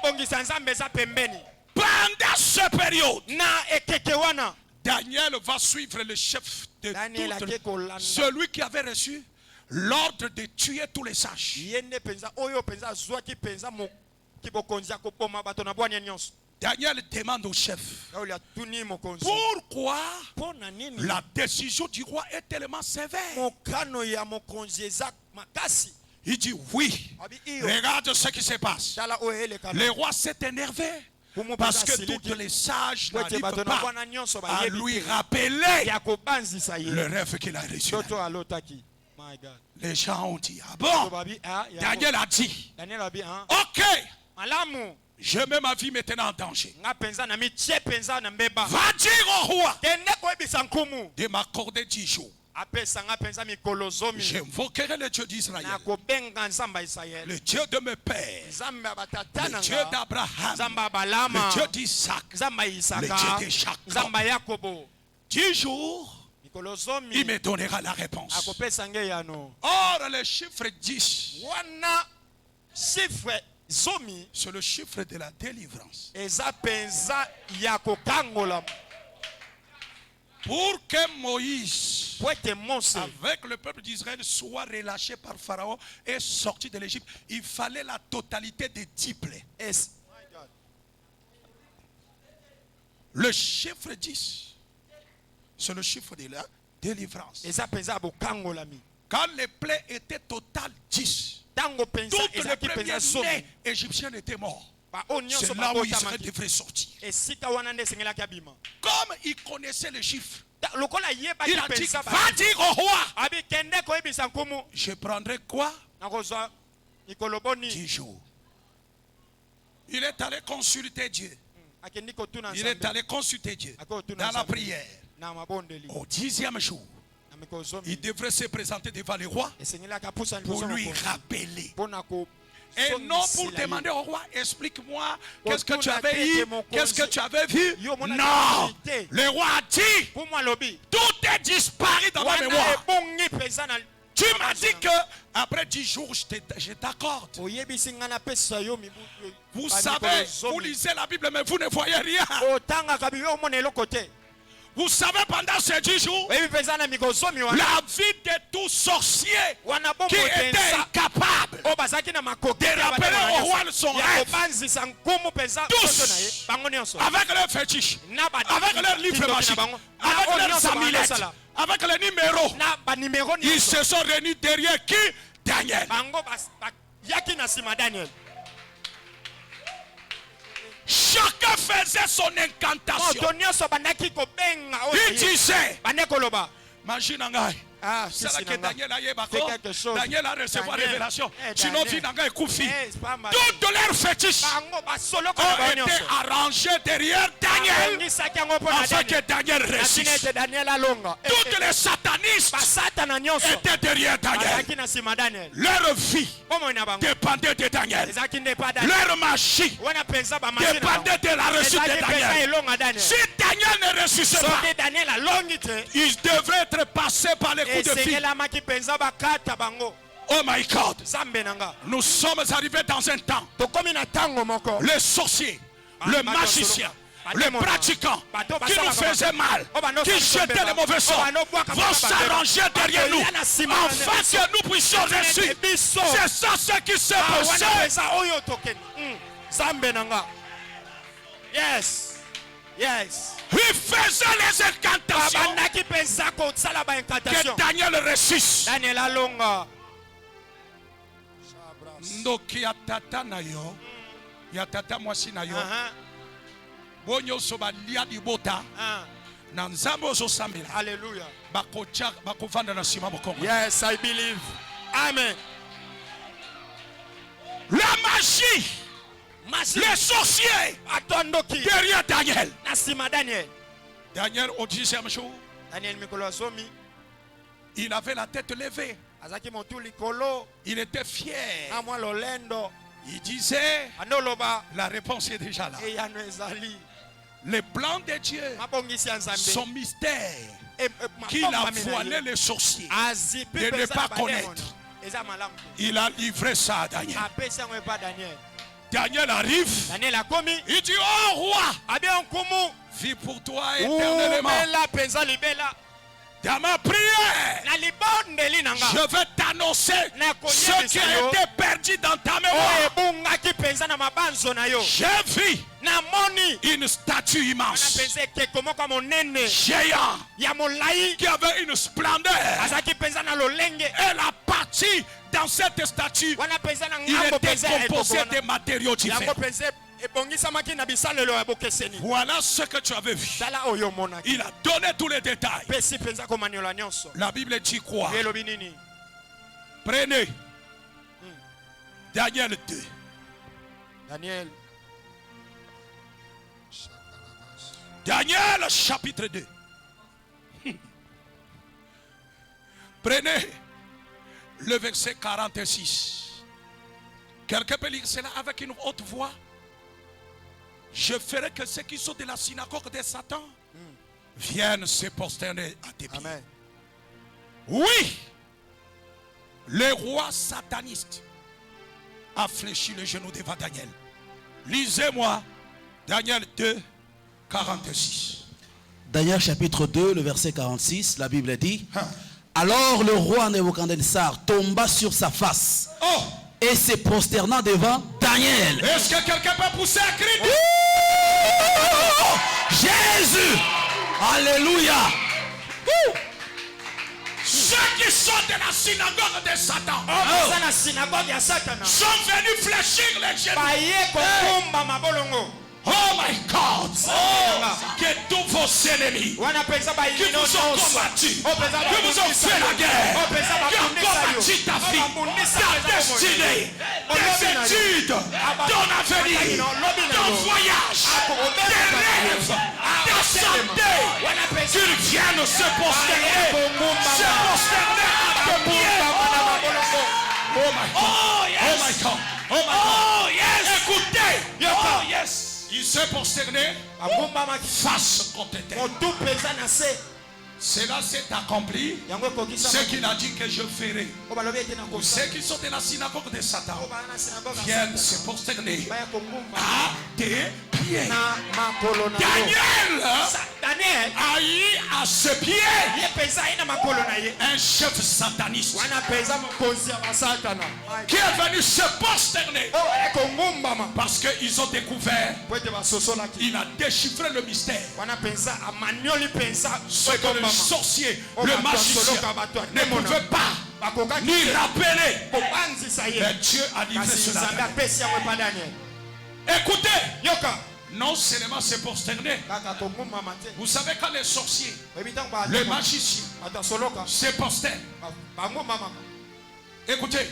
Pendant cette période, Daniel va suivre le chef de toutes, celui qui avait reçu l'ordre de tuer tous les sages. Daniel demande au chef, pourquoi la décision du roi est tellement sévère? Il dit oui, regarde ce qui se passe. Le roi s'est énervé parce que toutes les sages n'arrivent pas à lui rappeler le rêve qu'il a reçu. Les gens ont dit, ah bon? Daniel a dit, ok, je mets ma vie maintenant en danger. Va dire au roi de m'accorder 10 jours. J'invoquerai le Dieu d'Israël, le Dieu de mes pères, le Dieu d'Abraham, le Dieu d'Isaac, le Dieu de Jacob. 10 jours, il me donnera la réponse. Or, le chiffre 10, c'est le chiffre de la délivrance. Pour que Moïse, avec le peuple d'Israël, soit relâché par Pharaon et sorti de l'Égypte, il fallait la totalité des 10 plaies. Le chiffre 10, c'est le chiffre de la délivrance. Quand les plaies étaient totales 10, toutes les premiers-nés égyptiens étaient morts. C'est là où Israël devrait sortir. Comme il connaissait les chiffres, il a dit, va dire au roi, je prendrai quoi? 10 jours. Il est allé consulter Dieu. Il est allé consulter Dieu dans la prière. Au 10e jour, il devrait se présenter devant le roi pour lui rappeler. Et non pour demander au roi, explique-moi, qu'est-ce que tu avais eu, qu'est-ce que tu avais vu. Non, le roi a dit, tout est disparu dans ma mémoire. Tu m'as dit que après 10 jours, je t'accorde. Vous savez, vous lisez la Bible, mais vous ne voyez rien. Vous savez, pendant ces 10 jours, la vie de tout sorcier qui était incapable de rappeler au roi son rêve, tous, avec leurs fétiches, avec leurs livres magiques, avec leurs amulettes, avec les numéros, ils se sont réunis derrière qui? Daniel. Chacun faisait son incantation. Il disait, c'est là que Daniel a eu Daniel a reçu la révélation. Sinon, toutes leurs fétiches ont été arrangées derrière Daniel afin que Daniel résiste. Toutes les satanistes étaient derrière Daniel. Leur vie dépendait de Daniel. Leur magie dépendait de la réussite de Daniel. Si Daniel ne réussissait pas, il devrait être passé par les coups de fil. Oh my God. Nous sommes arrivés dans un temps. Les sorciers, le magicien, les pratiquants qui nous faisaient mal, qui jetaient les mauvais sorts, vont s'arranger derrière nous afin que nous puissions réussir. C'est ça ce qui s'est passé. Yes. Yes. Il faisait les incantations que Daniel réussisse. Daniel alonga. Ndoki ya tata na yo, ya tata mwasi na yo. Bonyo soba lia di bota. Na nzambe ozosambela. Hallelujah. Bakovanda na sima mokongo. Yes, I believe. Amen. La magie. Les sorciers derrière Daniel. Daniel au 10e jour, il avait la tête levée. Il était fier. Il disait, la réponse est déjà là. Les plans de Dieu, son mystère qu'il a voilé les sorciers de ne pas connaître. Il a livré ça à Daniel. Daniel arrive. Il dit, oh roi, vis pour toi éternellement. Dans ma prière, je vais t'annoncer ce qui a été perdu dans ta mémoire. J'ai vu une statue immense, géant, qui avait une splendeur. Elle a parti dans cette statue. Il était composé de matériaux différents. Voilà ce que tu avais vu. Il a donné tous les détails. La Bible dit quoi? Prenez Daniel 2. Daniel chapitre 2. Prenez le verset 46. Quelqu'un peut lire cela avec une haute voix? Je ferai que ceux qui sont de la synagogue de Satan viennent se prosterner à tes pieds. Amen. Oui, le roi sataniste a fléchi le genou devant Daniel. Lisez-moi Daniel 2, 46. Daniel chapitre 2, le verset 46, la Bible dit, alors le roi Nebuchadnezzar tomba sur sa face et se prosternant devant Daniel. Est-ce que quelqu'un peut pousser un cri? Jésus! Alléluia! Ceux qui sont de la synagogue de Satan sont venus fléchir les genoux. Oh Oh my God. Que tous vos ennemis qui vous ont combattu, qui vous ont fait la guerre, qui ont combattu ta vie, ta destinée, tes études, ton avenir, ton voyage, tes rêves, ta santé, qu'ils viennent se prosterner à tes pieds. Oh my God. Oh yes. Oh my God. Oh my God. Oh yes. Écoutez. Oh yes. Il s'est prosterné face contre terre. Cela s'est accompli. Ce qu'il a dit que je ferai. Ceux qui sont de la synagogue de Satan viennent se prosterner à tes pieds. Daniel a eu à ses pieds un chef sataniste qui est venu se prosterner parce qu'ils ont découvert, il a déchiffré le mystère. Ce que le sorcier, le magicien ne pouvait pas ni rappeler. Mais Dieu a livré cela. Écoutez, non seulement se prosterner. Vous savez quand les sorciers, les magiciens se prosternent. Écoutez,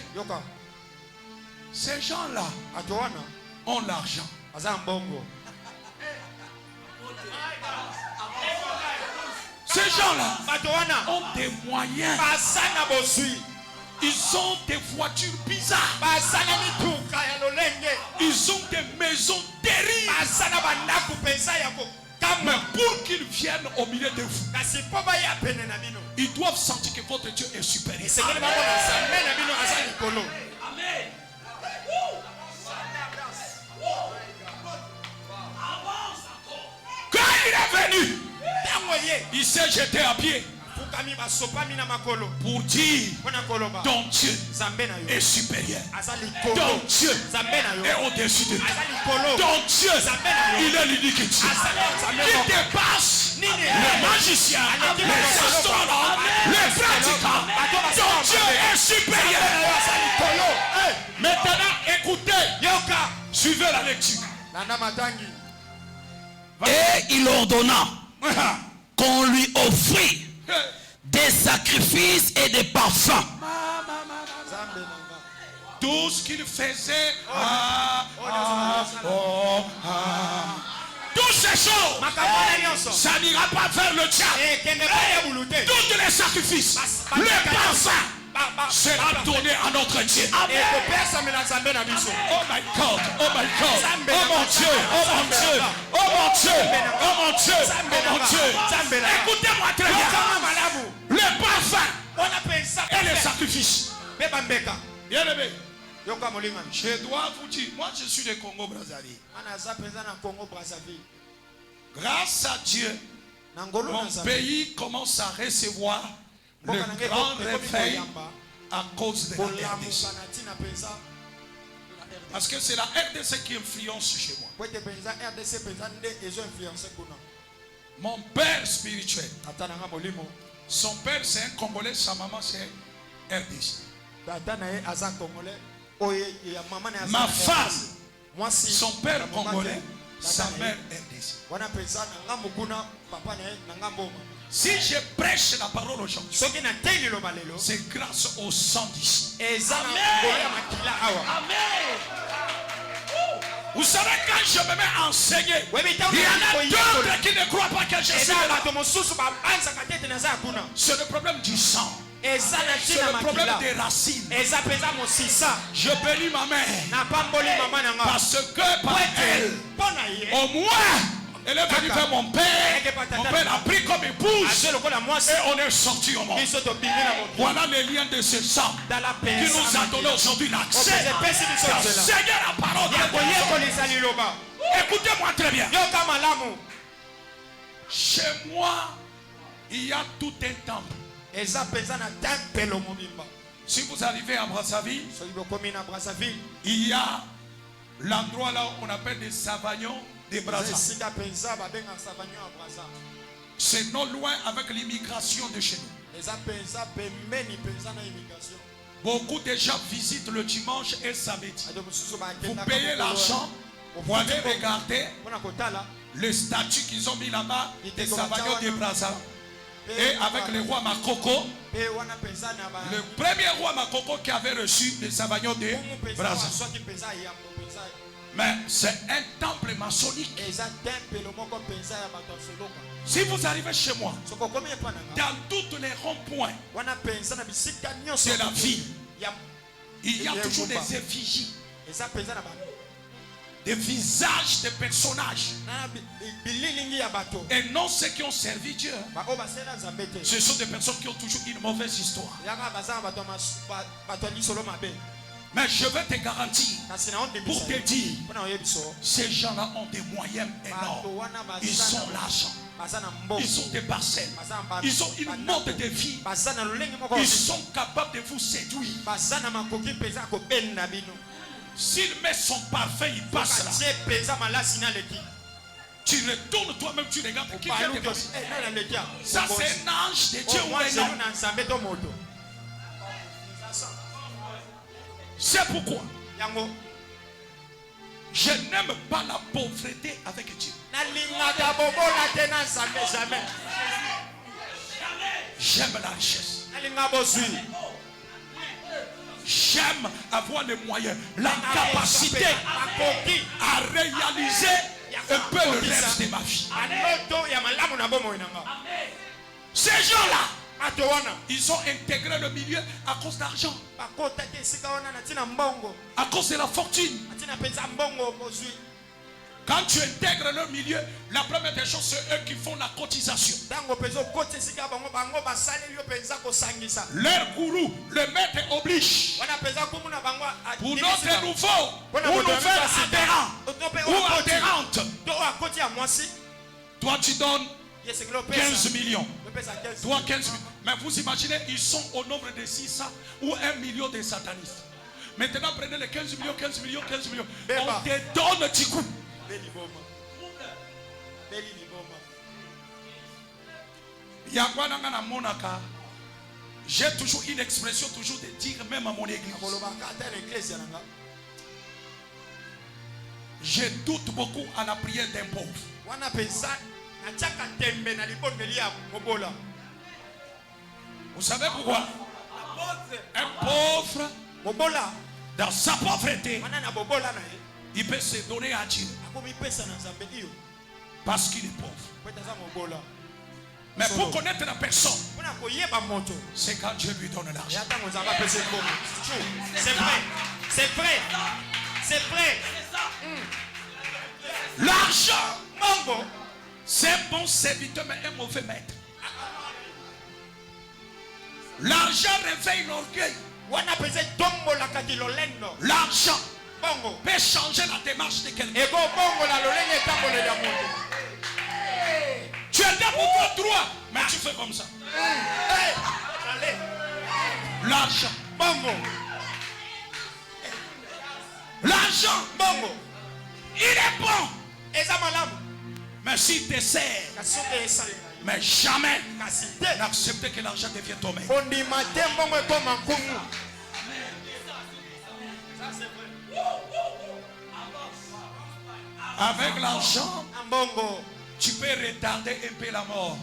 ces gens-là ont l'argent. Ces gens-là ont des moyens. Ils ont des voitures bizarres. Ils ont des maisons terribles. Mais pour qu'ils viennent au milieu de vous, ils doivent sentir que votre Dieu est supérieur. Amen. Quand il est venu, il s'est jeté à pied pour dire ton Dieu est supérieur, ton Dieu est au-dessus de toi, ton Dieu il est l'unique Dieu qui dépasse les magiciens, les astronomes, les pratiquants. Ton Dieu est supérieur. Maintenant écoutez, suivez la lecture. Et il ordonna qu'on lui offrit des sacrifices et des parfums. Tout ce qu'il faisait, toutes ces choses, ça n'ira pas vers le diable. Tous les sacrifices, les parfums sera donné à notre Dieu. Amen. Oh my God, oh my God, oh mon Dieu, oh mon Dieu, oh mon Dieu, oh mon Dieu, oh mon Dieu. Écoutez-moi très bien. Les parfums et les sacrifices. Bien aimé, je dois vous dire, moi je suis de Congo-Brazzaville. Grâce à Dieu, mon pays commence à recevoir le grand réveil à cause de la RDC. Parce que c'est la RDC qui influence chez moi. Mon père spirituel, son père c'est un Congolais, sa maman c'est RDC. Ma femme, son père Congolais, sa mère RDC. Si je prêche la parole aux gens, c'est grâce au 110. Amen. Vous savez, quand je me mets à enseigner, il y en a d'autres qui ne croient pas que je suis là. C'est le problème du sang. C'est le problème des racines. Je bénis ma mère parce que par elle, au moins, elle est venue vers mon père. Mon père l'a pris comme épouse. Et on est sorti au monde. Voilà les liens de ce sang qui nous a donné aujourd'hui l'accès à enseigner la parole de Dieu. Écoutez-moi très bien. Chez moi, il y a tout un temple. Si vous arrivez à Brazzaville, il y a l'endroit là où on appelle des Savagnons des Brazza. C'est non loin avec l'immigration de chez nous. Beaucoup de gens visitent le dimanche et samedi. Vous payez l'argent Vous allez regarder le statut qu'ils ont mis là-bas des Savagnon de Brazza. Et avec le roi Makoko, le premier roi Makoko qui avait reçu les Savagnon de Brazza. Mais c'est un temple maçonnique. Si vous arrivez chez moi, dans tous les ronds-points de la ville, il y a toujours des effigies, des visages de personnages. Et non ceux qui ont servi Dieu. Ce sont des personnes qui ont toujours une mauvaise histoire. Mais je vais te garantir, pour te dire, ces gens-là ont des moyens énormes. Ils ont l'argent. Ils ont des parcelles. Ils ont une mode de vie. Ils sont capables de vous séduire. S'il met son parfum, il passe là. Tu retournes toi-même, tu regardes qui vient te passer. Ça, c'est un ange de Dieu ou un homme. C'est pourquoi je n'aime pas la pauvreté avec Dieu. J'aime la richesse. J'aime avoir les moyens, la capacité à réaliser un peu le rêve de ma vie. Ces gens-là, ils ont intégré le milieu à cause d'argent, à cause de la fortune. Quand tu intègres le milieu, la première des choses, c'est eux qui font la cotisation. Leur gourou, le maître oblige. Pour notre nouveau ou nouvelle adhérent ou adhérente, toi tu donnes 15 millions. Toi 15 millions. Mais vous imaginez, ils sont au nombre de 600 ou 1 million de satanistes. Maintenant, prenez les 15 millions, 15 millions, 15 millions. On te donne un petit coup. J'ai toujours une expression, toujours de dire, même à mon église. Je doute beaucoup à la prière d'un pauvre. Vous savez pourquoi? Un pauvre, dans sa pauvreté, il peut se donner à Dieu parce qu'il est pauvre. Mais pour connaître la personne, c'est quand Dieu lui donne l'argent. C'est vrai. C'est vrai. C'est vrai. L'argent, c'est un bon serviteur mais un mauvais maître. L'argent réveille l'orgueil. L'argent peut changer la démarche de quelqu'un. Tu étais pour ton droit, mais tu fais comme ça. L'argent. L'argent, il est bon. Mais s'il te sert, mais jamais n'accepter que l'argent devienne ton maître. Avec l'argent, tu peux retarder un peu la mort.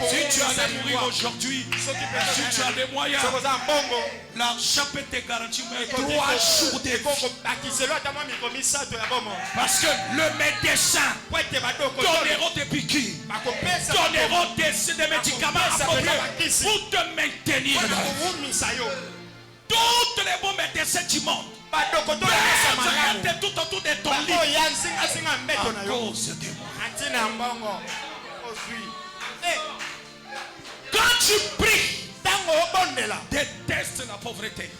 Si tu allais mourir aujourd'hui, si tu as des moyens, l'argent peut te garantir 3 jours de vie. Parce que le médecin donneront des piqûres, donneront des médicaments pour te maintenir. Tous les bons médecins du monde peuvent tout autour de ton lit à cause de moi. Quand tu pries, déteste la pauvreté.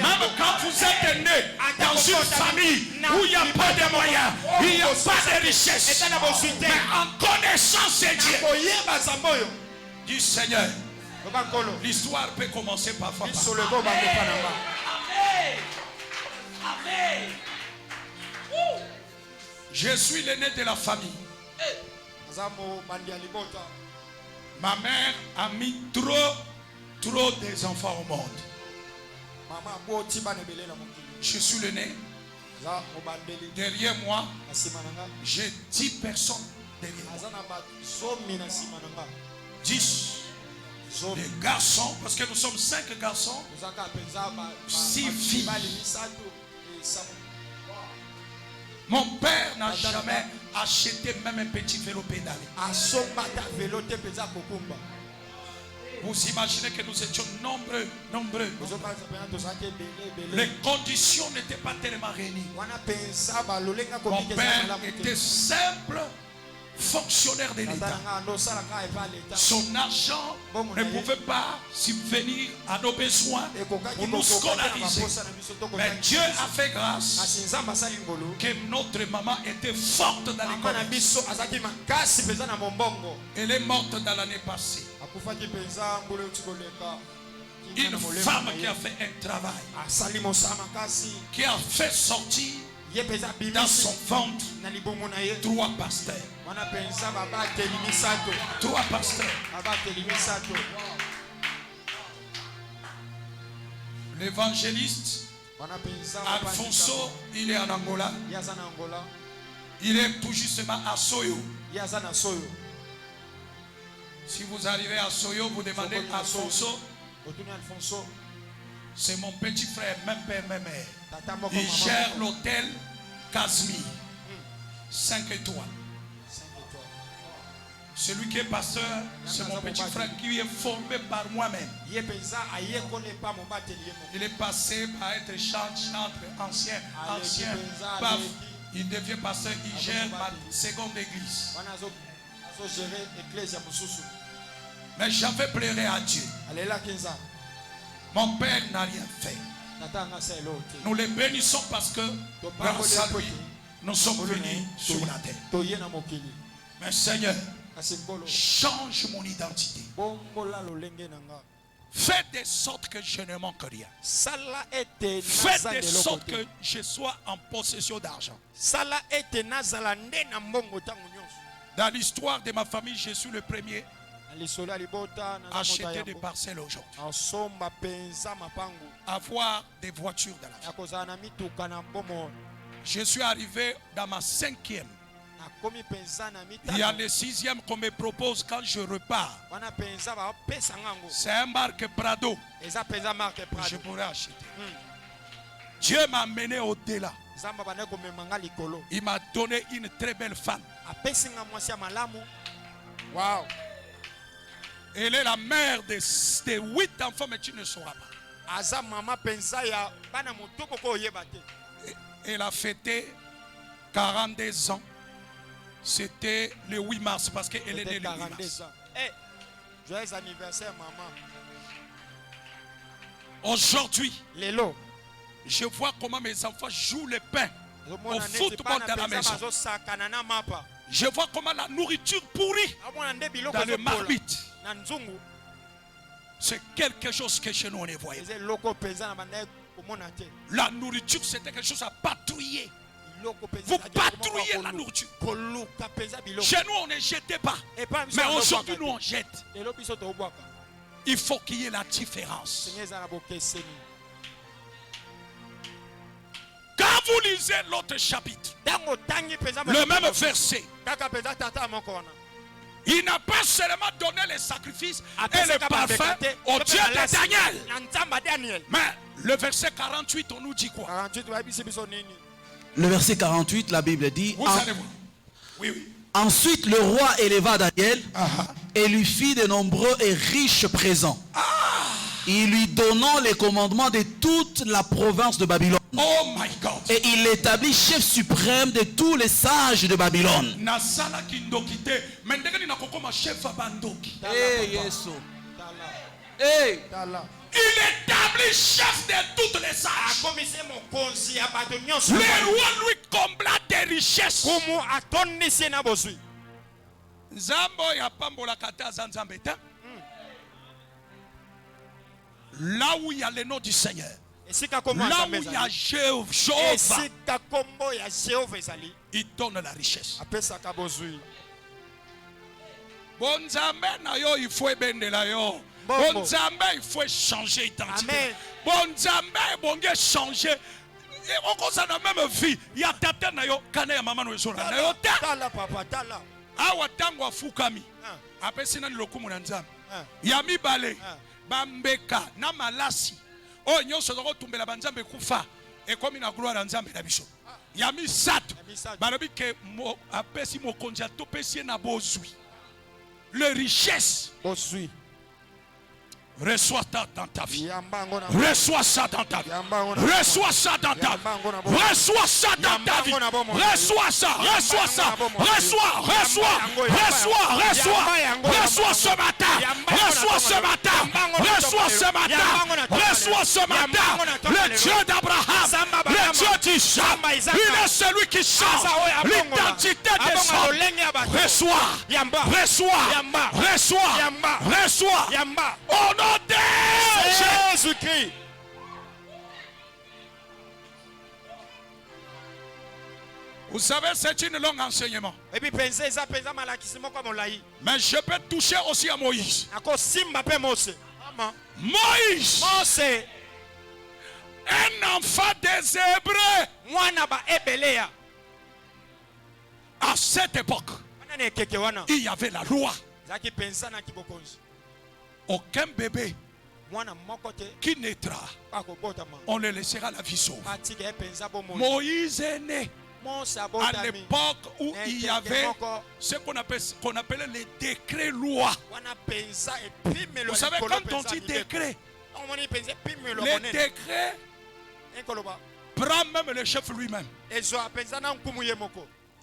Même quand vous êtes né dans une famille où il n'y a pas de moyens, il n'y a pas de richesse, mais en connaissance de Dieu, du Seigneur, l'histoire peut commencer parfois. Je suis l'aîné de la famille. Ma mère a mis trop des enfants au monde. Je suis l'aîné. Derrière moi, j'ai 10 personnes derrière moi. 10 des garçons, parce que nous sommes 5 garçons, 6 filles. Mon père n'a jamais acheté même un petit vélo pédalé. Vous imaginez que nous étions nombreux. Les conditions n'étaient pas tellement réunies. Mon père était simple fonctionnaire de l'État. Son argent ne pouvait pas subvenir à nos besoins pour nous scolariser. Mais Dieu a fait grâce que notre maman était forte dans l'école. Elle est morte dans l'année passée. Une femme qui a fait un travail, qui a fait sortir dans son ventre 3 pasteurs. 3 pasteurs. L'évangéliste Alfonso, il est en Angola. Il est tout justement à Soyo. Si vous arrivez à Soyo, vous demandez à Alfonso. C'est mon petit frère, même père, même mère. Il gère l'hôtel Casmi, 5 étoiles. Celui qui est pasteur, c'est mon petit frère qui est formé par moi-même. Il est passé par être chantre, ancien, paf. Il devient pasteur, il gère ma seconde église. Mais j'avais pleuré à Dieu. Mon père n'a rien fait. Nous les bénissons parce que grâce à lui, nous sommes venus sur la terre. Mais Seigneur, change mon identité. Fais de sorte que je ne manque rien. Fais de sorte que je sois en possession d'argent. Dans l'histoire de ma famille, je suis le premier à acheter des parcelles aujourd'hui. Avoir des voitures dans la vie. Je suis arrivé dans ma 5e. Il y a le 6e qu'on me propose quand je repars. C'est un marque Prado. Je pourrais acheter. Dieu m'a amené au-delà. Il m'a donné une très belle femme. Wow. Elle est la mère de 8 enfants, mais tu ne sauras pas. Elle a fêté 42 ans. C'était le 8 mars parce qu'elle est née le 8 mars. Joyeux anniversaire, maman. Aujourd'hui, je vois comment mes enfants jouent le pain au football dans la maison. Je vois comment la nourriture pourrit dans le marmite. C'est quelque chose que chez nous on ne voyait. La nourriture, c'était quelque chose à patrouiller. Vous patrouillez la nourriture. Chez nous, on ne jetait pas. Mais aujourd'hui, nous, on jette. Il faut qu'il y ait la différence. Quand vous lisez l'autre chapitre, le même verset, il n'a pas seulement donné les sacrifices et les parfums au Dieu de Daniel. Mais le verset 48, on nous dit quoi? Le verset 48, la Bible dit, vous allez voir. Oui, oui. Ensuite le roi éleva Daniel et lui fit de nombreux et riches présents. Il lui donnant les commandements de toute la province de Babylone. Oh my God. Et il l'établit chef suprême de tous les sages de Babylone. Il établit chef de toutes les sages. Le roi lui combla des richesses. Là où il y a le nom du Seigneur, là où il y a Jéhovah, il donne la richesse. Bon Nzambe na yo, il faut ebendela yo. Bon Nzambe, il faut changer d'identité. Bon Nzambe, bon Dieu changer On cause la même vie. Il y a tata na yo, kana ya mama no ezora na yo ta. Tala papa, tala. Awa tango afukami. Apesi na lokumu na nzambe. Ya mibale. Bambeka na malasi. O nyonso zoko tumbela banzambe kufa. E komi na gloire na nzambe na biso. Ya misato. Balobi ke apesi mokonzi atopesi na bozwi. Le richesse. Bozwi. Reçois ça dans ta vie. Reçois ça dans ta vie. Reçois ça dans ta vie. Reçois ça dans ta vie. Reçois ça. Reçois ça. Reçois. Reçois ce matin. Reçois ce matin. Reçois ce matin. Reçois ce matin. Le Dieu d'Abraham. Le Dieu d'Isaac. Il est celui qui change l'identité des hommes. Reçois. Reçois. Au nom de Jésus-Christ. Vous savez, c'est une longue enseignement. Mais je peux toucher aussi à Moïse. Moïse, un enfant des Hébreux. À cette époque, il y avait la loi. Aucun bébé qui naîtra, on le laissera la vie sauve. Moïse est né à l'époque où il y avait ce qu'on appelait les décrets lois. Vous savez, quand on dit décret, les décrets prend même le chef lui-même.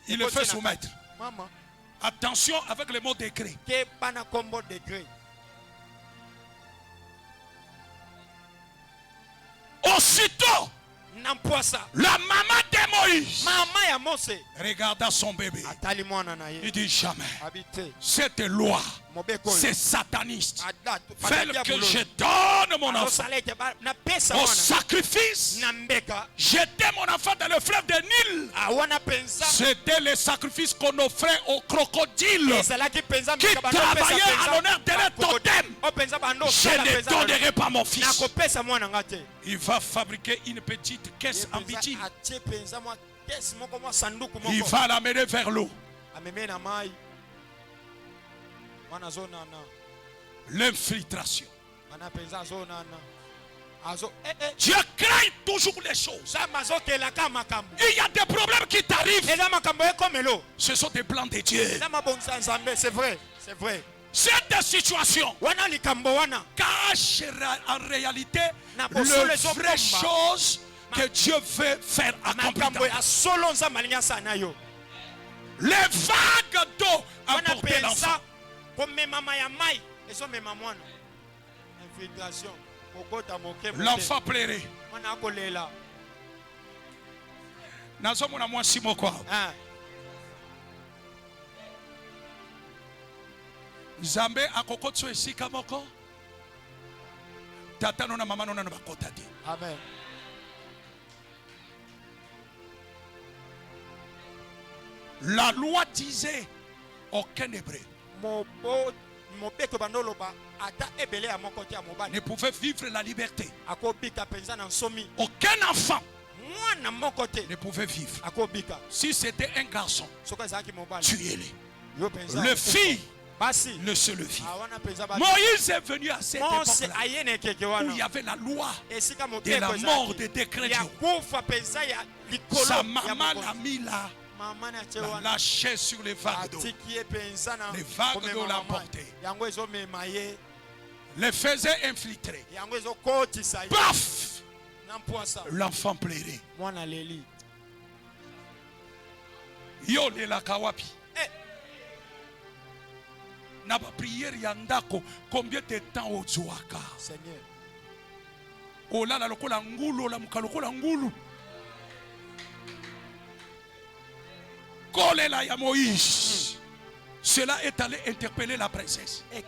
Il le fait soumettre. Attention avec le mot décret. Aussitôt, la maman de Moïse regarda son bébé. Il dit jamais. Cette loi, c'est sataniste. Celle que je donne mon enfant au sacrifice. Jeter mon enfant dans le fleuve de Nil. C'était le sacrifice qu'on offrait aux crocodiles qui travaillaient à l'honneur de leur totem. Je ne donnerai pas mon fils. Il va fabriquer une petite caisse en bitume. Il va l'amener vers l'eau. L'infiltration. Dieu craint toujours les choses. Il y a des problèmes qui t'arrivent. Ce sont des plans de Dieu. C'est vrai, c'est vrai. Cette situation cache en réalité les vraies choses que Dieu veut faire accomplir. Les vagues d'eau apportent l'enfant. L'enfant plairait. Zambe akokotso esika moko tata nona mama nona bakota te. Amen. La loi disait aucun hébreu ne pouvait vivre la liberté. Aucun enfant ne pouvait vivre. Si c'était un garçon, tuez-le. Le fille, ne se le vit. Moïse est venu à cette époque-là où il y avait la loi de la mort des décrets. Sa maman l'a mis là, l'a lâché sur les vagues d'eau. Les vagues d'eau l'emportaient, les faisaient infiltrer. Paf! L'enfant plairait. Yo de la kawapi. Na ba prière yandako, combien de temps au Zouaka? Seigneur. Oh là là, lokola ngulu, la mukalokola ngulu. Kole la ya Moïse. Cela est allé interpeller la princesse. Les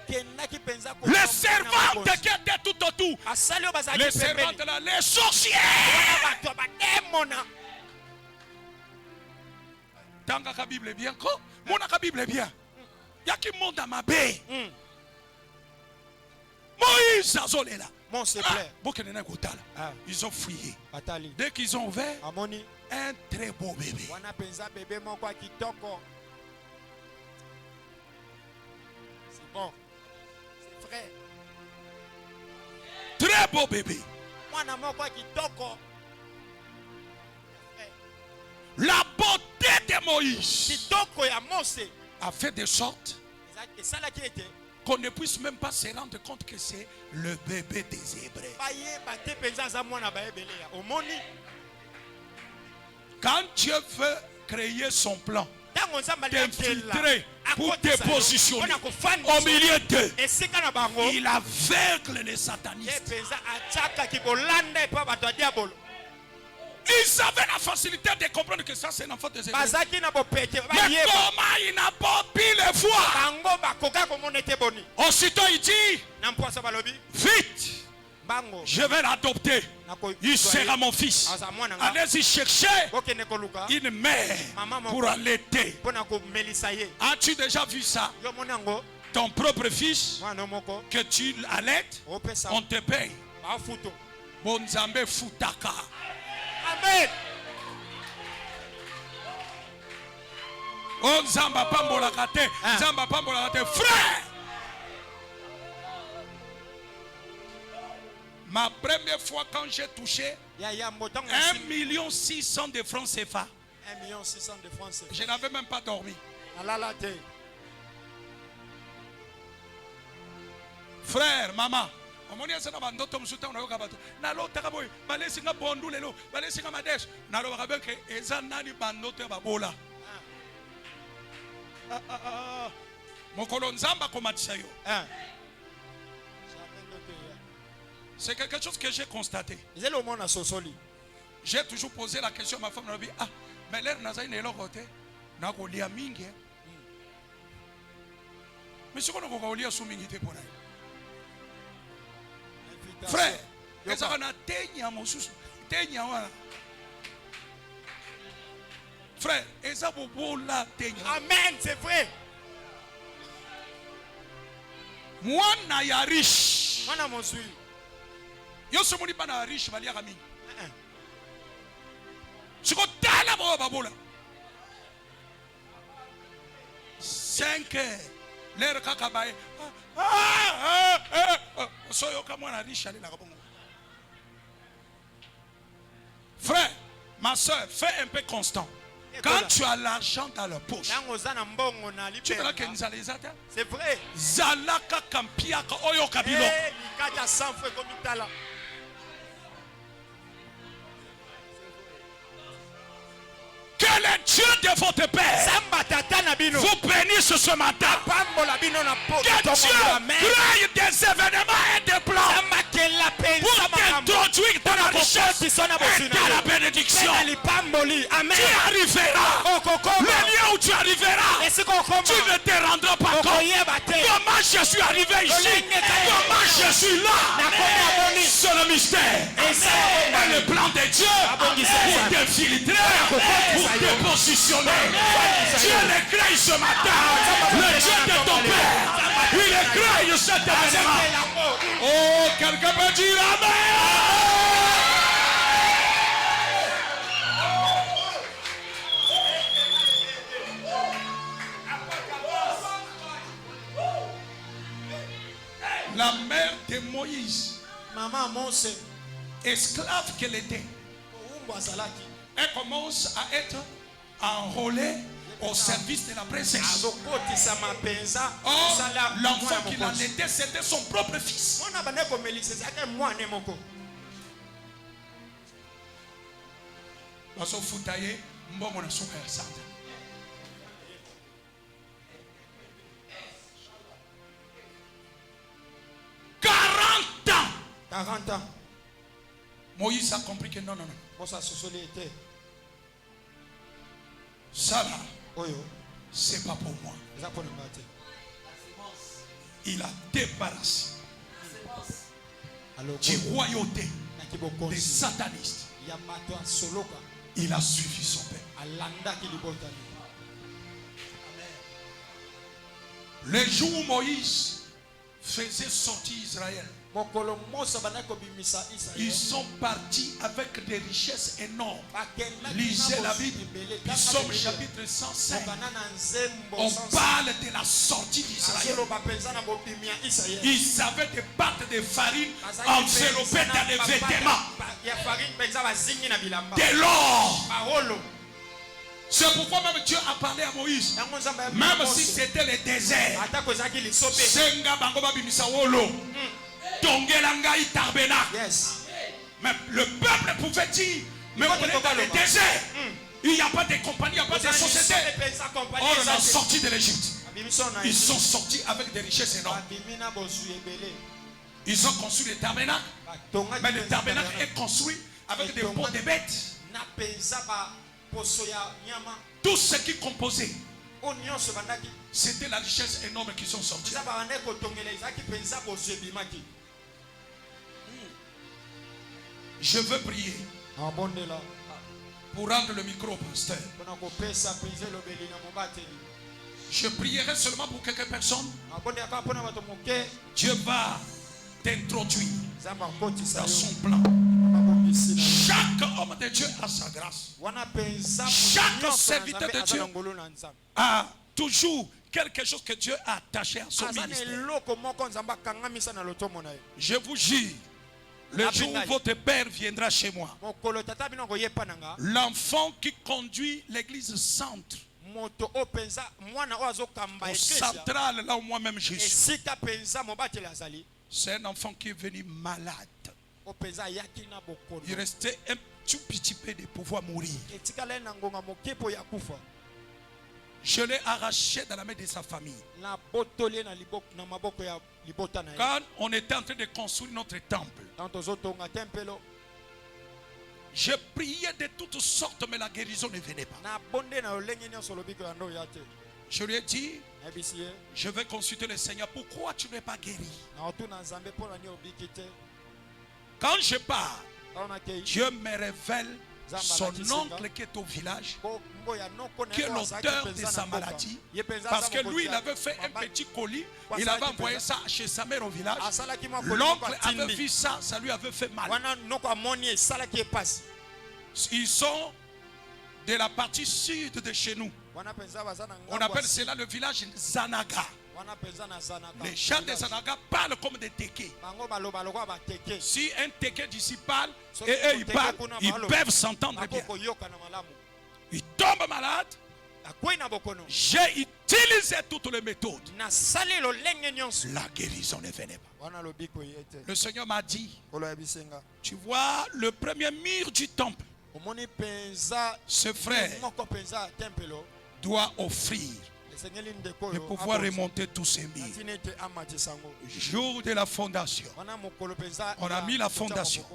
servantes qui étaient tout autour. Les servantes là, les sorciers. Tanga ka Bible bien ko? Mona ka Bible bien. Y'a qui monte à ma baie. Moïse azolela. Mon se plaît. Ils ont fouillé. Dès qu'ils ont ouvert, un très beau bébé. C'est bon. C'est vrai. Très beau bébé. La beauté de Moïse a fait de sorte qu'on ne puisse même pas se rendre compte que c'est le bébé des Hébreux. Quand Dieu veut créer son plan, t'infiltrer pour te positionner au milieu d'eux, il aveugle les satanistes. Ils avaient la facilité de comprendre que ça c'est un enfant de Hébreux. Mais comment il n'a pas pu le voir? Aussitôt il dit, vite, je vais l'adopter. Il sera mon fils. Allez-y chercher une mère pour allaiter. As-tu déjà vu ça? Ton propre fils que tu allaites, on te paye. Bonzambe futaka. Amen. Oh Zamba pambola kate, Zamba pambola kate, frère. Ma première fois quand j'ai touché 1,6 million de francs CFA. 1,6 million de francs CFA. Je n'avais même pas dormi. Frère, maman. C'est quelque chose que j'ai constaté. J'ai toujours posé la question à ma femme. Ah, mais l'air n'a pas été côté. N'a pas lié mingi. Mais ce qu'on a lié sous mingi pour elle. Frère, ça on a tenya mon sous, tenya wana. Frère, ça bobo la tenya. Amen, c'est vrai. Moi na ya riche. Moi na mon suis. Yo se moni pas na riche balia kami. Siko tala bo babola. 5 heures. L'air kakabaye. Frère, ma soeur, fais un peu constant. Quand tu as l'argent dans la poche, tu verras que nous allons les atteindre. C'est vrai. Zalaka kampiaka oyo kabilo. Que le Dieu de votre Père vous bénisse ce matin. Que Dieu crée des événements et des plans pour t'introduire dans la richesse et dans la bénédiction. Tu arriveras. Le lieu où tu arriveras, tu ne te rendras pas compte. Comment je suis arrivé ici? Comment je suis là? C'est le mystère. Et le plan de Dieu pour t'infiltrer, pour te positionner. Dieu le crée ce matin. Le Dieu de ton Père, il le crée cet événement. Oh, quelqu'un peut dire Amen. La mère de Moïse, maman Mose, esclave qu'elle était, elle commence à être enrôlée au service de la princesse. Or, l'enfant qu'il en était, c'était son propre fils. Moïse a compris que non. Ça là, c'est pas pour moi. Il a débarrassé du royauté des satanistes. Il a suivi son père. Le jour où Moïse faisait sortir Israël Ils sont partis avec des richesses énormes. Lisez la Bible. Psaume chapitre 105. On parle de la sortie d'Israël. Ils avaient des pâtes de farine enveloppées dans les vêtements. De l'or. C'est pourquoi même Dieu a parlé à Moïse. Même si c'était le désert. Mais le peuple pouvait dire, mais on est dans le désert. Il n'y a pas de compagnie, il n'y a pas de société. On a sorti de l'Égypte. Ils sont sortis avec des richesses énormes. Ils ont construit des tabernacles. Mais le tabernacle est construit avec des peaux de bêtes. Tout ce qui composait, c'était la richesse énorme qui sont sortis. Je veux prier pour rendre le micro au pasteur. Je prierai seulement pour quelques personnes. Dieu va t'introduire dans son plan. Chaque homme de Dieu a sa grâce. Chaque serviteur de Dieu a toujours quelque chose que Dieu a attaché à son ministère. Je vous jure, le jour où votre père viendra chez moi, l'enfant qui conduit l'église centre, au central, là où moi-même je suis, c'est un enfant qui est venu malade. Il restait un tout petit peu de pouvoir mourir. Je l'ai arraché dans la main de sa famille. Quand on était en train de construire notre temple, je priais de toutes sortes, mais la guérison ne venait pas. Je lui ai dit, je vais consulter le Seigneur. Pourquoi tu n'es pas guéri? Quand je pars, Dieu me révèle son oncle qui est au village, qui est l'auteur de sa maladie. Parce que lui, il avait fait un petit colis. Il avait envoyé ça chez sa mère au village. L'oncle avait vu ça, ça lui avait fait mal. Ils sont de la partie sud de chez nous. On appelle cela le village Zanaga. Les gens de Zanaga parlent comme des tékés. Si un téké d'ici parle et eux ils parlent, ils peuvent s'entendre bien. Ils tombent malades. J'ai utilisé toutes les méthodes. La guérison ne venait pas. Le Seigneur m'a dit, tu vois le premier mur du temple, ce frère doit offrir de pouvoir remonter tous ces murs. Jour de la fondation, on a mis la fondation,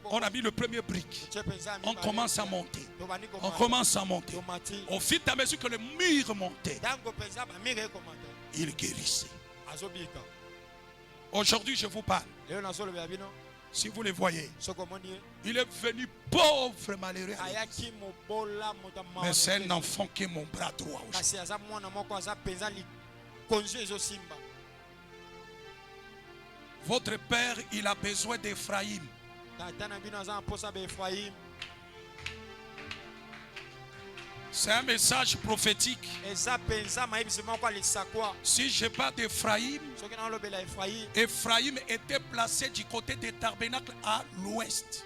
on a mis le premier brique, on commence à monter, on commence à monter. Au fil et à mesure que le mur montait, il guérissait. Aujourd'hui je vous parle. Si vous le voyez, il est venu pauvre, malheureux. Mais c'est un enfant qui est mon bras droit aujourd'hui. Votre père, il a besoin d'Ephraïm. C'est un message prophétique. Si je parle d'Ephraïm, Ephraïm était placé du côté des tabernacles à l'ouest.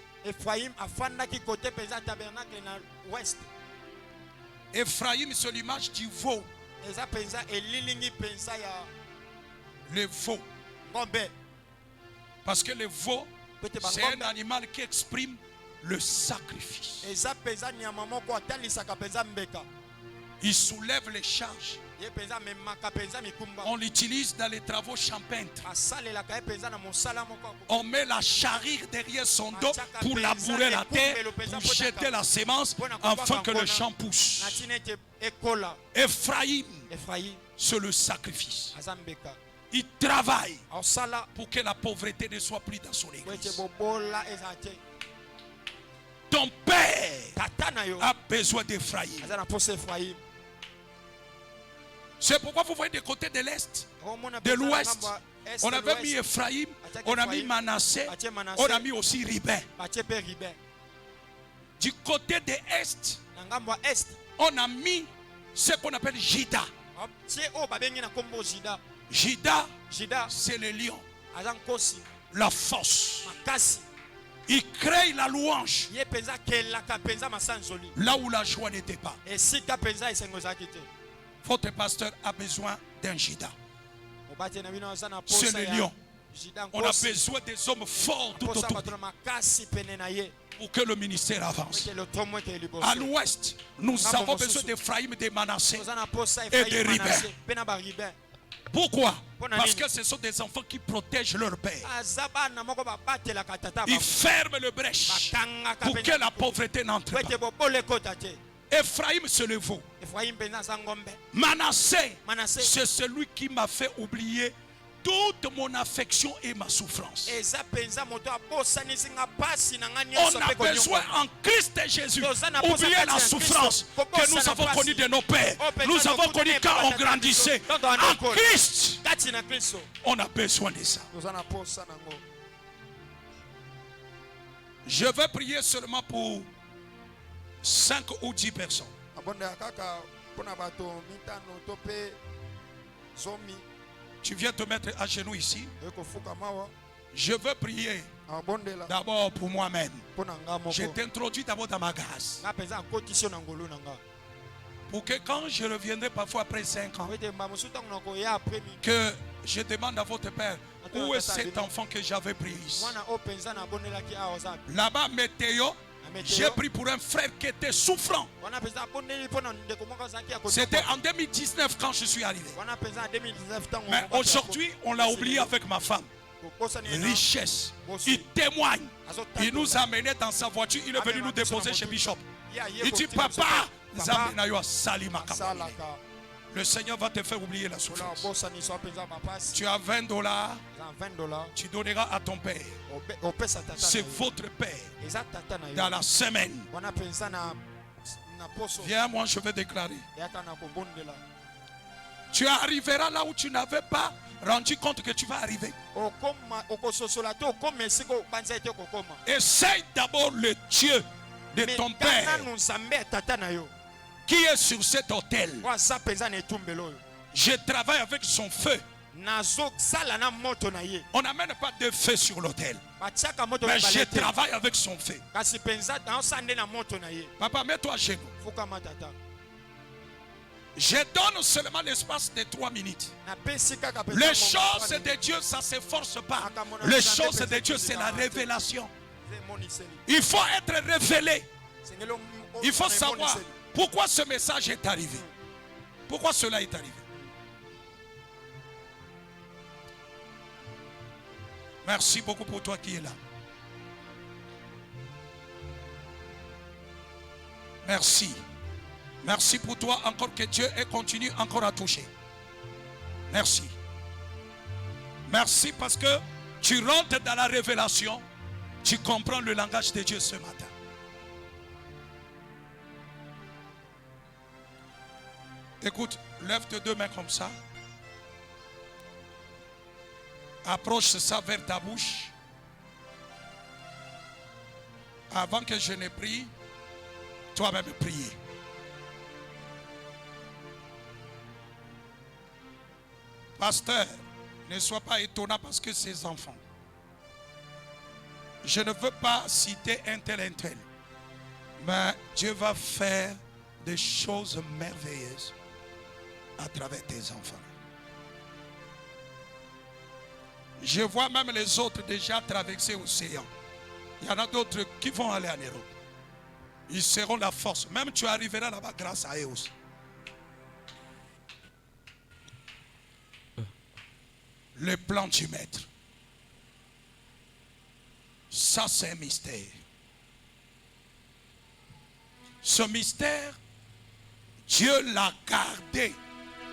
Ephraïm, c'est l'image du veau. Le veau. Parce que le veau, c'est un animal qui exprime le sacrifice. Il soulève les charges. On l'utilise dans les travaux champêtres. On met la charrue derrière son dos pour labourer la terre, pour jeter la sémence afin que le champ pousse. Ephraïm, c'est le sacrifice. Il travaille pour que la pauvreté ne soit plus dans son église. Ton père a besoin d'Ephraïm. C'est pourquoi vous voyez des côtés de l'Est, de l'Ouest, on avait mis Ephraïm On a mis Manassé. On a mis aussi Ribin. Du côté de l'Est, on a mis ce qu'on appelle Jida. Jida, c'est le lion. La force. Il crée la louange là où la joie n'était pas. Votre pasteur a besoin d'un Jida. C'est le lion. On a besoin des hommes forts tout autour pour que le ministère avance. À l'ouest, nous avons besoin d'Ephraïm, de Manassé et de Ribin. Pourquoi? Parce que ce sont des enfants qui protègent leur père. Ils ferment le brèche pour que la pauvreté n'entre pas. Ephraïm, c'est le veau. Manassé, c'est celui qui m'a fait oublier toute mon affection et ma souffrance. On a besoin en Christ Jésus oublier la souffrance que nous avons connue de nos pères. Nous avons connu quand on grandissait. En Christ, on a besoin de ça. Je vais prier seulement pour 5 ou 10 personnes. Tu viens te mettre à genoux ici. Je veux prier d'abord pour moi-même. Je t'introduis d'abord dans ma grâce. Pour que quand je reviendrai parfois après 5 ans, que je demande à votre père, où est cet enfant que j'avais pris ici? Là-bas, Météo, j'ai pris pour un frère qui était souffrant. C'était en 2019 quand je suis arrivé. Mais aujourd'hui, on l'a oublié avec ma femme. Richesse. Il témoigne. Il nous a amenés dans sa voiture. Il est venu nous déposer chez Bishop. Il dit, papa, le Seigneur va te faire oublier la souffrance. Tu as $20. Tu donneras à ton père. C'est votre père. Dans la semaine. Viens, moi je vais déclarer. Tu arriveras là où tu n'avais pas rendu compte que tu vas arriver. Essaye d'abord le Dieu de ton père qui est sur cet autel. Je travaille avec son feu. On n'amène pas de feu sur l'autel, mais je travaille avec son feu. Papa, mets-toi à genoux. Je donne seulement l'espace de 3 minutes. Les choses de Dieu, ça ne s'efforce pas. Les choses de Dieu, c'est la révélation. Il faut être révélé. Il faut savoir pourquoi ce message est arrivé. Pourquoi cela est arrivé. Merci beaucoup pour toi qui es là. Merci. Merci pour toi encore que Dieu continue encore à toucher. Merci. Merci parce que tu rentres dans la révélation. Tu comprends le langage de Dieu ce matin. Écoute, lève tes 2 mains comme ça. Approche ça vers ta bouche. Avant que je ne prie, toi-même prier. Pasteur, ne sois pas étonnant parce que ces enfants. Je ne veux pas citer un tel, mais Dieu va faire des choses merveilleuses à travers tes enfants. Je vois même les autres déjà traverser l'océan. Il y en a d'autres qui vont aller en Europe. Ils seront la force. Même tu arriveras là-bas grâce à eux aussi. Le plan du maître. Ça, c'est un mystère. Ce mystère, Dieu l'a gardé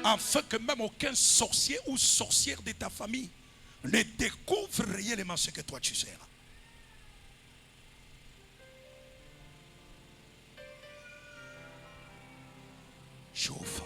afin que même aucun sorcier ou sorcière de ta famille ne découvre réellement ce que toi tu seras. Chauffe.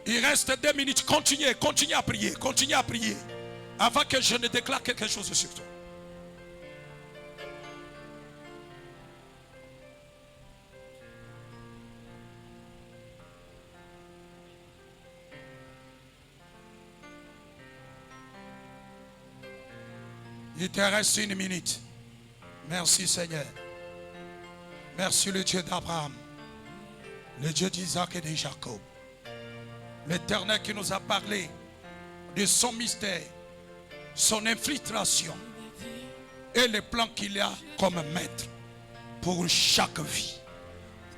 Il reste 2 minutes. Continuez à prier. Continuez à prier. Avant que je ne déclare quelque chose sur toi. Il te reste 1 minute. Merci Seigneur. Merci le Dieu d'Abraham, le Dieu d'Isaac et de Jacob. L'Éternel qui nous a parlé de son mystère, son infiltration et les plans qu'il a comme maître pour chaque vie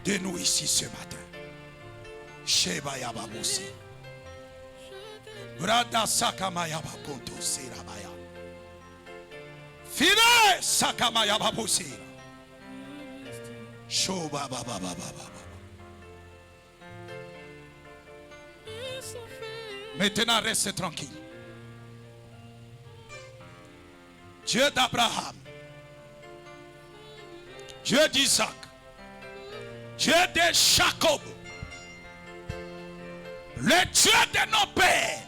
de nous ici ce matin. Shebaya Babosi. Brada Sakamaya Bakoto Serabaya. Fine Sakamaya Babosi. Shoba Baba Baba. Maintenant, reste tranquille. Dieu d'Abraham, Dieu d'Isaac, Dieu de Jacob, le Dieu de nos pères,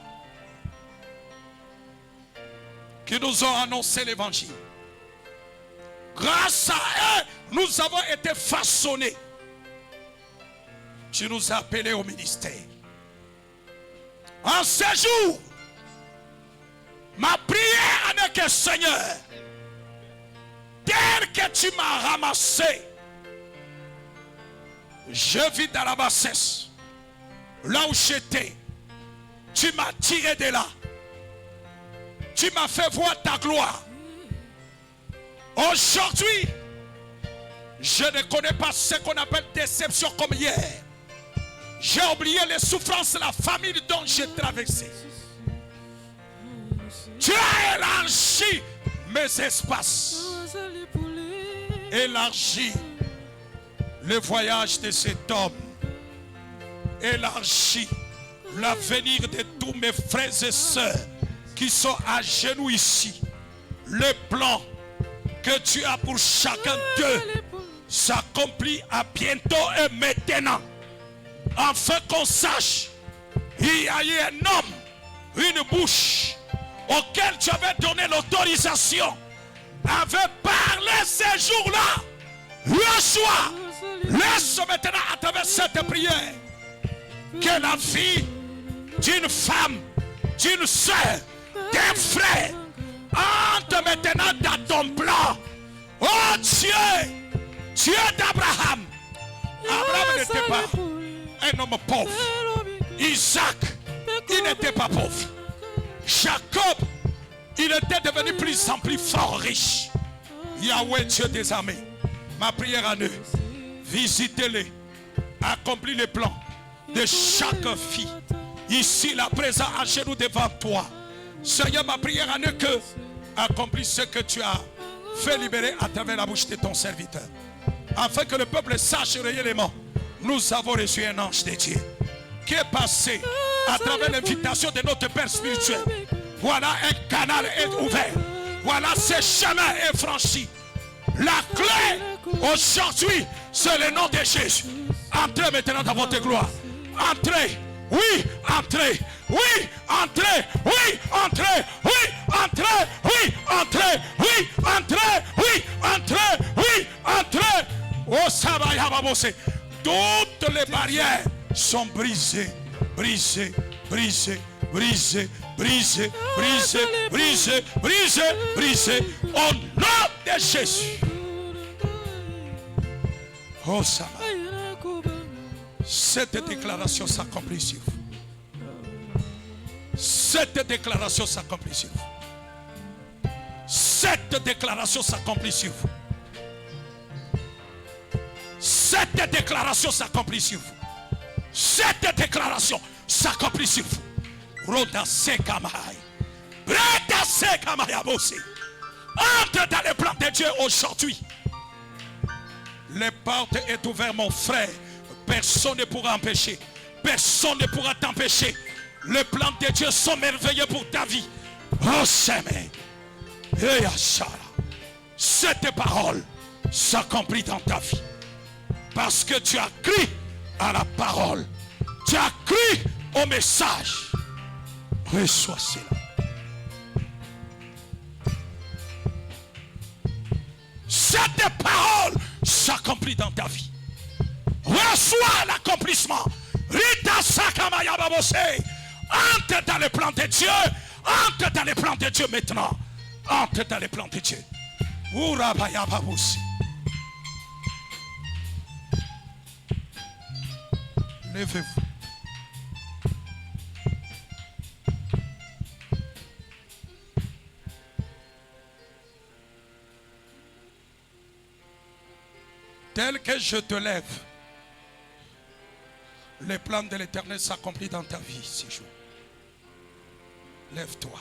qui nous ont annoncé l'évangile. Grâce à eux, nous avons été façonnés. Tu nous as appelés au ministère. En ce jour, ma prière est que Seigneur, tel que tu m'as ramassé, je vis dans la bassesse. Là où j'étais, tu m'as tiré de là. Tu m'as fait voir ta gloire. Aujourd'hui, je ne connais pas ce qu'on appelle déception comme hier. J'ai oublié les souffrances de la famille dont j'ai traversé. Tu as élargi mes espaces. Élargi le voyage de cet homme. Élargi l'avenir de tous mes frères et sœurs qui sont à genoux ici. Le plan que tu as pour chacun d'eux s'accomplit à bientôt et maintenant. Afin qu'on sache, il y a eu un homme, une bouche, auquel tu avais donné l'autorisation, avait parlé ces jours-là. Yeshua, laisse maintenant à travers cette prière que la vie d'une femme, d'une soeur, d'un frère entre maintenant dans ton plan. Oh Dieu, Dieu d'Abraham. Abraham n'était pas un homme pauvre. Isaac, il n'était pas pauvre. Jacob, il était devenu plus en plus fort riche. Yahweh, Dieu des armées, ma prière à eux, visitez-les, accomplis les plans de chaque fille. Ici, la présent à genoux devant toi. Seigneur, ma prière à eux que accomplis ce que tu as fait libérer à travers la bouche de ton serviteur. Afin que le peuple sache réellement, nous avons reçu un ange de Dieu qui est passé à travers l'invitation de notre Père spirituel. Voilà, un canal est ouvert. Voilà, ce chemin est franchi. La clé aujourd'hui, c'est le nom de Jésus. Entrez maintenant dans votre gloire. Entrez, oui, entrez, oui, entrez, oui, entrez, oui, entrez, oui, entrez, oui, entrez, oui, entrez, oui, entrez. Oh, ça va y avoir. Toutes les barrières sont brisées, brisées, brisées, brisées, brisées, brisées, brisées, brisées, brisées, au nom de Jésus. Oh, ça va. Cette déclaration s'accomplit sur vous. Cette déclaration s'accomplit sur vous. Cette déclaration s'accomplit sur vous. Cette déclaration s'accomplit sur vous. Cette déclaration s'accomplit sur vous. Roda Sekamai. Breda Sekamai Abosi. Entre dans le plan de Dieu aujourd'hui. Les portes est ouvertes, mon frère. Personne ne pourra empêcher. Personne ne pourra t'empêcher. Le plan de Dieu sont merveilleux pour ta vie. Oh Seigneur. Et Achara. Cette parole s'accomplit dans ta vie. Parce que tu as cru à la parole. Tu as cru au message. Reçois cela. Cette parole s'accomplit dans ta vie. Reçois l'accomplissement. Rita Sakamaya Babose. Entre dans les plans de Dieu. Entre dans les plans de Dieu maintenant. Entre dans les plans de Dieu. Urabaya Babose. Levez-vous. Tel que je te lève, les plans de l'Éternel s'accomplissent dans ta vie ces jours. Lève-toi.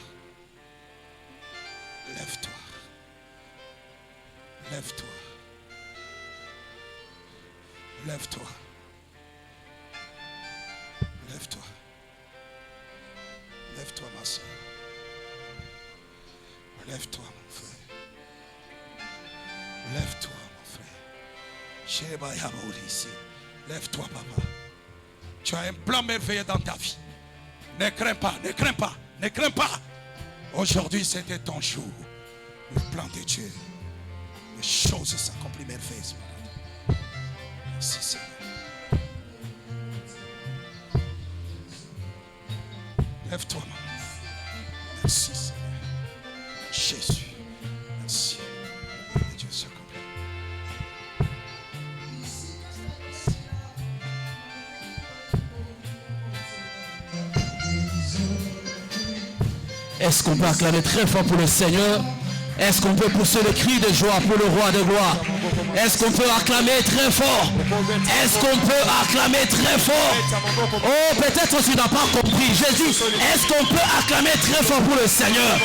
Lève-toi. Lève-toi. Lève-toi. Lève-toi. Lève-toi, ma soeur. Lève-toi, mon frère. Lève-toi, mon frère. Lève-toi, papa. Tu as un plan merveilleux dans ta vie. Ne crains pas, ne crains pas, ne crains pas. Aujourd'hui, c'était ton jour. Le plan de Dieu. Les choses s'accomplissent merveilleusement. Merci, Seigneur. Lève-toi, maman. Merci, Seigneur. Jésus. Merci. Dieu s'accomplit. Est-ce qu'on peut acclamer très fort pour le Seigneur? Est-ce qu'on peut pousser le cri de joie pour le roi de gloire? Est-ce qu'on peut acclamer très fort? Est-ce qu'on peut acclamer très fort? Oh, peut-être tu n'as pas compris. Jésus, est-ce qu'on peut acclamer très fort pour le Seigneur?